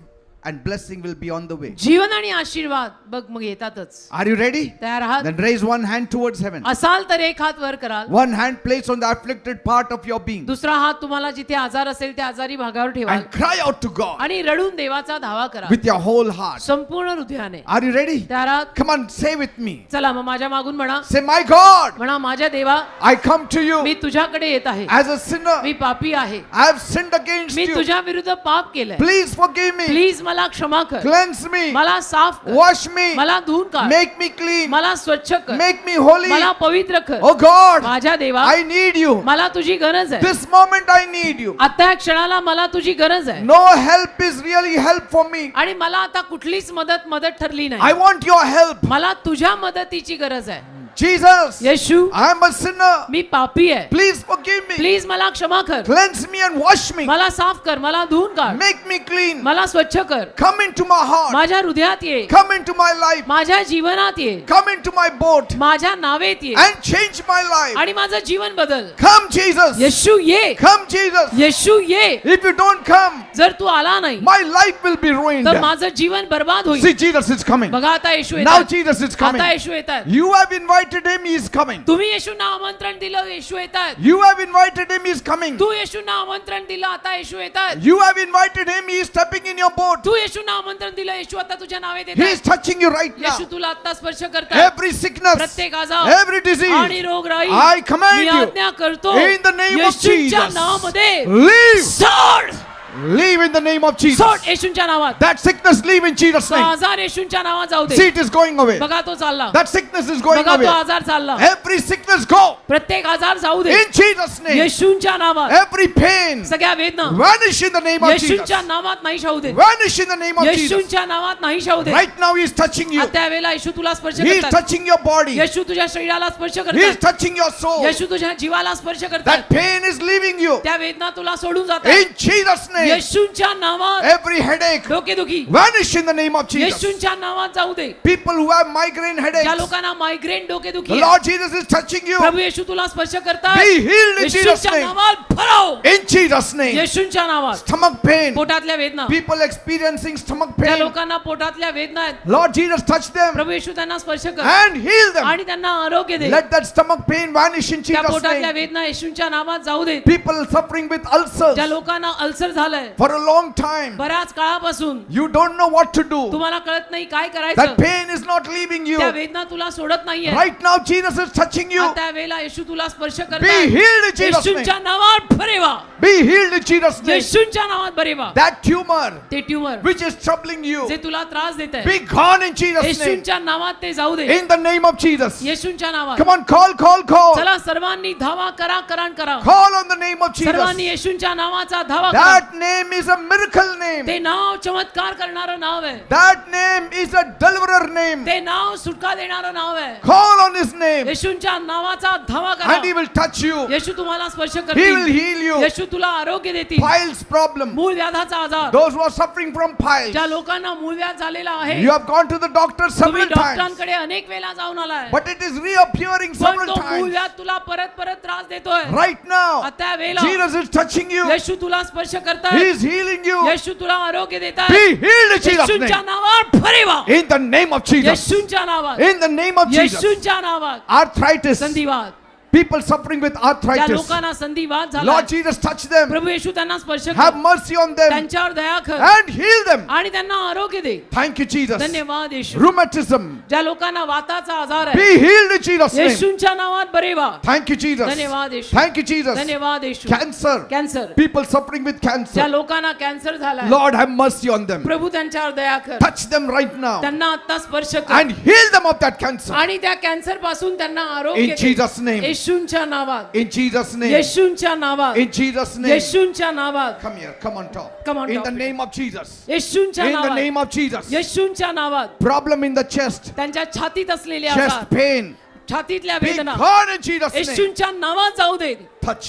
and blessing will be on the way. जीवन आणि आशीर्वाद बघ मग येतातच. Are you ready? तयार आहात? Then raise one hand towards heaven. असाल तर एक हात वर कराल. One hand placed on the afflicted part of your being. दुसरा हात तुम्हाला जिथे आजार असेल त्या आजारी भागावर ठेवाल And cry out to God आणि रडून देवाचा धावा करा with your whole heart. संपूर्ण हृदयाने. Are you ready? तयार आहात? Come on, say with me. चला मग माझ्या मागून म्हणा. Say, my God, म्हणा माझ्या देवा I come to you मी तुझ्याकडे येत आहे. as a sinner. मी पापी आहे. I have sinned against me you. तुझ्या विरुद्ध पाप केलंय. Please forgive me. प्लीज मला क्षमा कर. Cleanse me. मला साफ कर. Wash me. मला धुवून काढ. Make me clean. मला स्वच्छ कर. Make me holy. मला पवित्र कर. Oh God, माझ्या देवा I need you. मला तुझी गरज आहे. This moment I need you. आता या क्षणाला मला तुझी गरज आहे. No help is really help for me. आणि मला आता कुठलीच मदत ठरली I नाही. want your help. मला तुझ्या मदतीची गरज आहे. Jesus, Yeshu I am a sinner. मी पापी आहे. Please forgive me. प्लीज मला क्षमा कर. Cleanse me and wash me. मला साफ कर. मला धुवून काढ. Make me clean. मला स्वच्छ कर. Come into my heart. माझ्या हृदयात ये. Come into my life. माझ्या जीवनात ये. Come into my boat माझ्या नावेत ये. and change my life. आणि माझं जीवन बदल. Come, Jesus. येशू ये. Come, Jesus. येशू ये. If you don't come, जर तू आला नाही my life will be ruined. तर माझं जीवन बर्बाद होईल. See, Jesus is coming. बघा आता येशू Now येतात. Jesus is coming. आता येशू येतात. You have invited him, he is coming. तुम्ही येशूंना आमंत्रण दिलं, येशू येतात. You have invited him, he is coming. तू येशूंना आमंत्रण दिलं, आता येशू येतात. You have invited him, he is stepping in your boat. तू येशूंना आमंत्रण दिलं, येशू आता तुझ्या नावेत He is येतात. touching you right now. येशू तुला आता स्पर्श करतात. Every sickness, प्रत्येक आजार every disease, आणि रोगराई I command मी you, आज्ञा करतो in the name of येशूच्या Jesus, नावामध्ये leave, सोड. leave in the name of Jesus. सोड येशूच्या नावात. That sickness leave in Jesus' तो name. आजार येशूच्या नावात जाऊ See, they. it is going away. बघा तो चालला. That sickness is going बघा तो away. आजार चालला. Every sickness go प्रत्येक आजार जाऊ दे in Jesus' name. येशूच्या नावात. Every pain सगळ्या वेदना vanish in the name of Jesus. येशूच्या नावात नाही शाहू दे. Vanish in the name of Jesus. येशूच्या नावात नाही शाहू दे. Right now he is touching you. त्या वेळेला येशू तुला स्पर्श He is करतात. touching your body. येशू तुझ्या शरीराला स्पर्श He is करतात. touching your soul. येशू तुझ्या जीवाला स्पर्श That करतात. pain is leaving you. त्या वेदना तुला सोडून जातात. In Jesus' name. येशूच्या नावात Every headache डोकेदुखी vanish in the name of Jesus. येशूच्या नावात जाऊ दे. People who have migraine ज्या headaches, लोकांना मायग्रेन डोकेदुखी the आहे, Lord Jesus is touching you. प्रभू येशू तुला स्पर्श करतात. Be healed in Jesus' येशूच्या name. नावात भराव. In Jesus' name. येशूच्या नावात. Stomach pain. पोटातल्या वेदना People experiencing stomach ज्या pain. लोकांना पोटातल्या वेदना आहेत, Lord Jesus touch them प्रभू येशू त्यांना स्पर्श कर and heal them. आणि त्यांना आरोग्य दे. Let that stomach pain vanish in त्या Jesus' पोटातल्या name. वेदना येशूच्या नावात जाऊ दे. People suffering with ulcers ज्या लोकांना अल्सर झालंय for a long time. बऱ्याच काळापासून, You don't know what to do. तुम्हाला कळत नाही काय That करायचं. pain is not leaving you. त्या वेदना तुला सोडत नाहीये. Right now Jesus is touching you. त्या वेळेला येशू तुला स्पर्श Be करतात. healed in Jesus' येशूच्या name. नावात बरे व्हा. Be healed in Jesus' name. येशूच्या नावात बरे व्हा. That tumor ते tumour which is troubling you, जे तुला त्रास देत आहे, be gone in Jesus' name. येशूच्या नावात ते जाऊ दे. In the name of Jesus. येशूच्या नावात. Come on, call. चला सर्वांनी धावा करा, करा. Call on the name of सर्वांनी Jesus. येशूच्या नावाचा धावा करा. That name is a miracle name. ते नाव चमत्कार करणारं नाव आहे. That name is a deliverer name. ते नाव सुटका देणारं नाव आहे. Call on his name येशूच्या नावाचा धावा करा. and he will touch you. येशू तुम्हाला स्पर्श He will करतील. heal you. येशू तुला आरोग्य देतील. Piles problem. मूळ व्याधाचा आजार, Those who are suffering from piles. ज्या लोकांना मूळ व्याध झालेला आहे, You have gone to the doctor तुम्ही several times. डॉक्टरांकडे अनेक वेळा जाऊन आलाय, But it is reappearing पण several तो मूळ times. व्याध तुला परत त्रास देतोय. Right now, आता वेळेला Jesus is touching you. येशू तुला स्पर्श He करतात. is healing you. येशू तुला आरोग्य देतात. Be healed in Jesus' येशूच्या name. नावात बरे व्हा. In the name of Jesus. येशूच्या नावात. In the name of Jesus. येशूच्या नावात. Arthritis, संधिवात, People suffering with ज्या arthritis. लोकांना संधिवात झाला Lord Jesus, touch them. प्रभू येशू त्यांना स्पर्श Have कर mercy on them त्यांच्यावर दया कर and heal them. आणि त्यांना आरोग्य दे Thank you, Jesus. धन्यवाद येशू Rheumatism, ज्या लोकांना वाताचा आजार आहे be healed in Jesus' name. येशूंच्या नावात बरे व्हा Thank you, Jesus. धन्यवाद येशू Thank you, Jesus. धन्यवाद येशू Cancer, cancer people suffering with ज्या cancer. लोकांना कॅन्सर झाला Lord, have mercy on them. प्रभू त्यांच्यावर दया कर Touch them right now त्यांना आता स्पर्श कर and heal them of that cancer. आणि त्या कॅन्सर पासून त्यांना आरोग्य In दे. Jesus' name. येशूंच्या नावात In Jesus' name. येशूंच्या नावात In Jesus' name. येशूंच्या नावात Come here, come on top. Come on In top. the name of Jesus. येशूंच्या In the नावात name of Jesus. येशूंच्या नावात Problem in the chest, त्यांच्या छातीत असलेले chest आजार pain. छातीतल्या Be वेदना gone in Jesus' name. येशूंच्या नावात जाऊ दे Touch.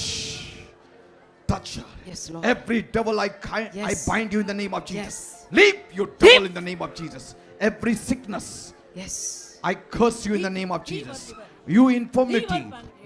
Touch. Yes, Lord. Every devil I Yes. bind you in the name of Jesus. Yes. Leave, you devil, in the name of Jesus. Every sickness, Yes. I curse you in the name of Jesus. You infirmity,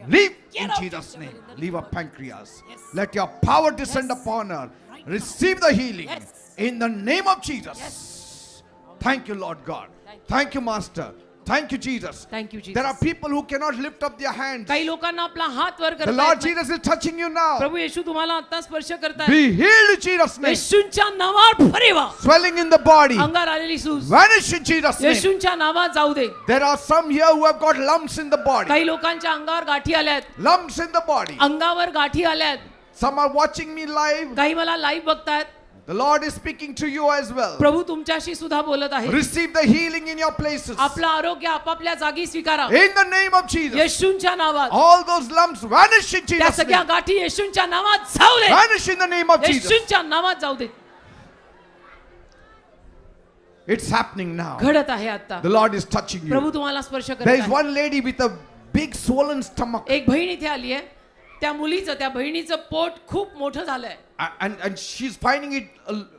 leave in Jesus' name. Leave a pancreas. Let your power descend upon her. Receive the healing in the name of Jesus. Thank you, Lord God. Thank you, Master. Thank you, Jesus. Thank you, Jesus. There are people who cannot lift up their hands. काही लोकांना आपला हात वर The करता Lord येत नाही. Jesus is touching you now. प्रभू येशू तुम्हाला आता स्पर्श करताय Be healed in Jesus' name. येशूंच्या नावात बरे व्हा Swelling in the body, अंगावर आलेली सूज vanish in Jesus' name. येशूंच्या नावात जाऊ दे There are some here who have got lumps in the body. काही लोकांच्या अंगावर गाठी आल्यात Lumps in the body. अंगावर गाठी आल्यात Some are watching me live. काही मला लाईव्ह बघतायत The Lord is speaking to you as well. प्रभू तुमच्याशी सुद्धा बोलत आहे Receive the healing in your places. आपलं आरोग्य आपापल्या जागी स्वीकारा In the name of Jesus. येशूंच्या नावात All those lumps vanish in त्या Jesus' सगळ्या name. गाठी येशूंच्या नावात जाऊ दे Vanish in the name of Jesus. येशूंच्या नावात जाऊ दे It's happening now. घडत आहे आता The Lord is touching Prabhu you. तुम्हाला स्पर्श There करत is आहे one lady with a big swollen stomach. एक बहीण इथे आली आहे त्या मुलीचं त्या बहिणीचं पोट खूप मोठं झालंय And she's finding it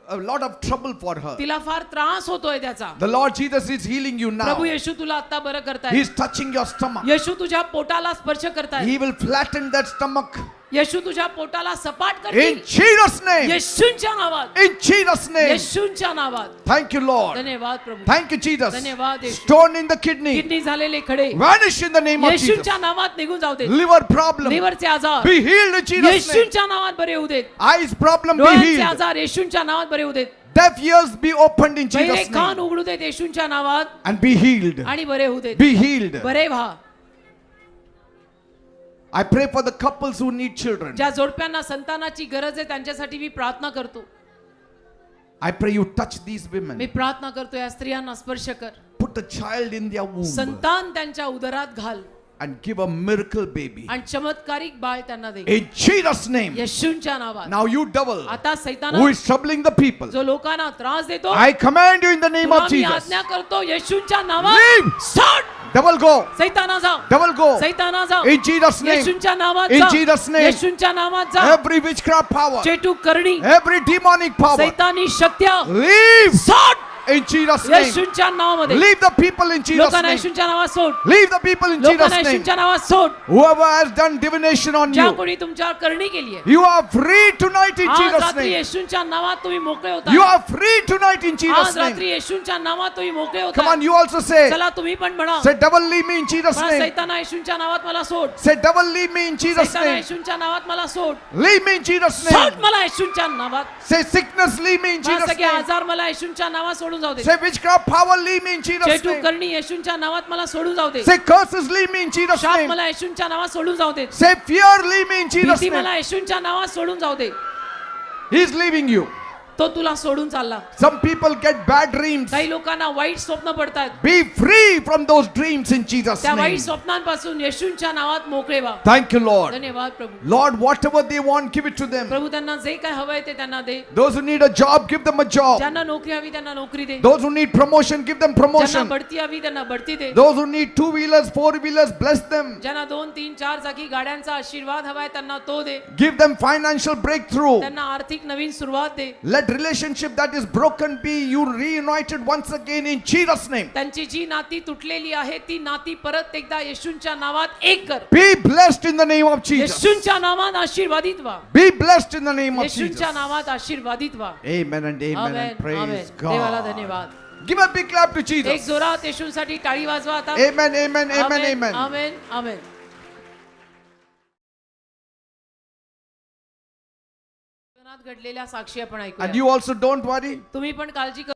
a lot of trouble for her. तिला फार त्रास होतोय त्याचा The Lord Jesus is healing you now. प्रभू येशू तुला आता बरं करताय He's touching your stomach. येशू तुझ्या पोटाला स्पर्श करताय He will flatten that stomach. येशू तुझ्या पोटाला सपाट In करतील Jesus' name. येशूंच्या नावात In Jesus' name. येशूंच्या नावात Thank you, Lord. धन्यवाद प्रभू Thank you, Jesus. धन्यवाद येशू Stone in the kidney. Kidney झालेले खडे Vanish in the name of Jesus. येशूंच्या नावात निघून जाऊ दे Liver problem. लिव्हरचे आजार Be healed in Jesus' name. येशूंच्या नावात बरे होऊ देत Eyes problem be डोळ्यांचे healed. आजार येशूंच्या नावात बरे होऊ देत Deaf ears be opened in बहिरे Jesus' कान name. उघडू देत येशूंच्या नावात And be healed. आणि बरे होऊ देत Be healed. बरे व्हा I pray for the couples who need children. ज्या जोडप्यांना संतानाची गरज आहे त्यांच्यासाठी मी प्रार्थना करतो I pray you touch these women. मी प्रार्थना करतो या स्त्रियांना स्पर्श कर Put a child in their womb संतान त्यांच्या उदरात घाल and give a miracle baby. आणि चमत्कारिक बाळ त्यांना दे In Jesus' name. येशूंच्या नावात Now you devil आता who सैताना is troubling the people, जो लोकांना त्रास देतो I command you in the name तुला of मी Jesus. आज्ञा करतो येशूंच्या नावात Leave. सोड Devil go. सैताना जा Devil go. सैताना जा In Jesus' name. येशूंच्या नावात In जा Jesus' name. येशूंच्या नावात जा Every witchcraft power, चेटू करणी every demonic power, सैतानी शक्त्या leave सोड in Jesus' name. येशूंच्या नावामध्ये Leave the people in Jesus' लोकांना name. येशूंच्या नावात सोड Leave the people in लोकांना Jesus' name. येशूंच्या नावात सोड Whoever has done divination on ज्या you, कोणी तुमच्यावर करणी केली आहे you are free tonight in आज Jesus' रात्री name. येशूंच्या नावात तुम्ही मोकळे होता You are free tonight in Jesus' आज रात्री name. येशूंच्या नावात तुम्ही मोकळे Come होता on, you also say, चला तुम्ही पण म्हणा say, devil leave me in Jesus' मला name. सैताना येशूंच्या नावात मला सोड Say, devil leave me in Jesus' सैताना name. येशूंच्या नावात मला सोड Leave me in Jesus' सोड name. मला येशूंच्या नावात Say, sickness leave me in मला Jesus' सगळे name. आजार मला येशूंच्या नावात सोडून जाऊ दे Say, witchcraft power leave me in Jesus' चेटू name. करणी येशूंच्या नावात मला सोडून जाऊ दे Say, curses leave me in Jesus' शाप name. मला येशूंच्या नावात सोडून जाऊ दे Say, fear leave me in Jesus' भीती name. मला येशूंच्या नावात सोडून जाऊ दे He's leaving you. तो तुला सोडून चालला Some people get bad dreams. काही लोकांना वाईट स्वप्न पडतात Be free from those dreams in Jesus' त्या वाईट name. स्वप्नांपासून येशूंच्या नावात मोकळे व्हा Thank you, Lord. धन्यवाद प्रभू Lord, whatever they want, give it to them. प्रभू त्यांना जे काय हवंय ते त्यांना दे Those who need a job, give them a job. ज्यांना नोकरी हवी त्यांना नोकरी दे Those who need promotion, give them ज्यांना promotion. बढती हवी त्यांना बढती दे Those who need 2-wheelers, 4-wheelers, bless them. ज्यांना 2, 3, 4 चाकी गाड्यांचा आशीर्वाद हवाय त्यांना तो दे Give them financial breakthrough. त्यांना आर्थिक नवीन सुरुवात दे Let relationship that is broken be you reunited once again in Jesus' name. त्यांची जी नाती तुटलेली आहे ती नाती परत एकदा येशूंच्या नावात एक कर Be blessed in the name of Jesus. येशूंच्या नावात आशीर्वादित व्हा Be blessed in the name of Jesus. येशूंच्या नावात आशीर्वादित व्हा Amen and amen amen and praise आमेन देवाला God. धन्यवाद Give a big clap to एक Jesus. जोरात येशूंसाठी टाळी वाजवा आता Amen, amen, amen, amen. आमेन आमेन जीवनात घडलेल्या साक्षी आपण And ऐकूया. you also don't worry. तुम्ही पण काळजी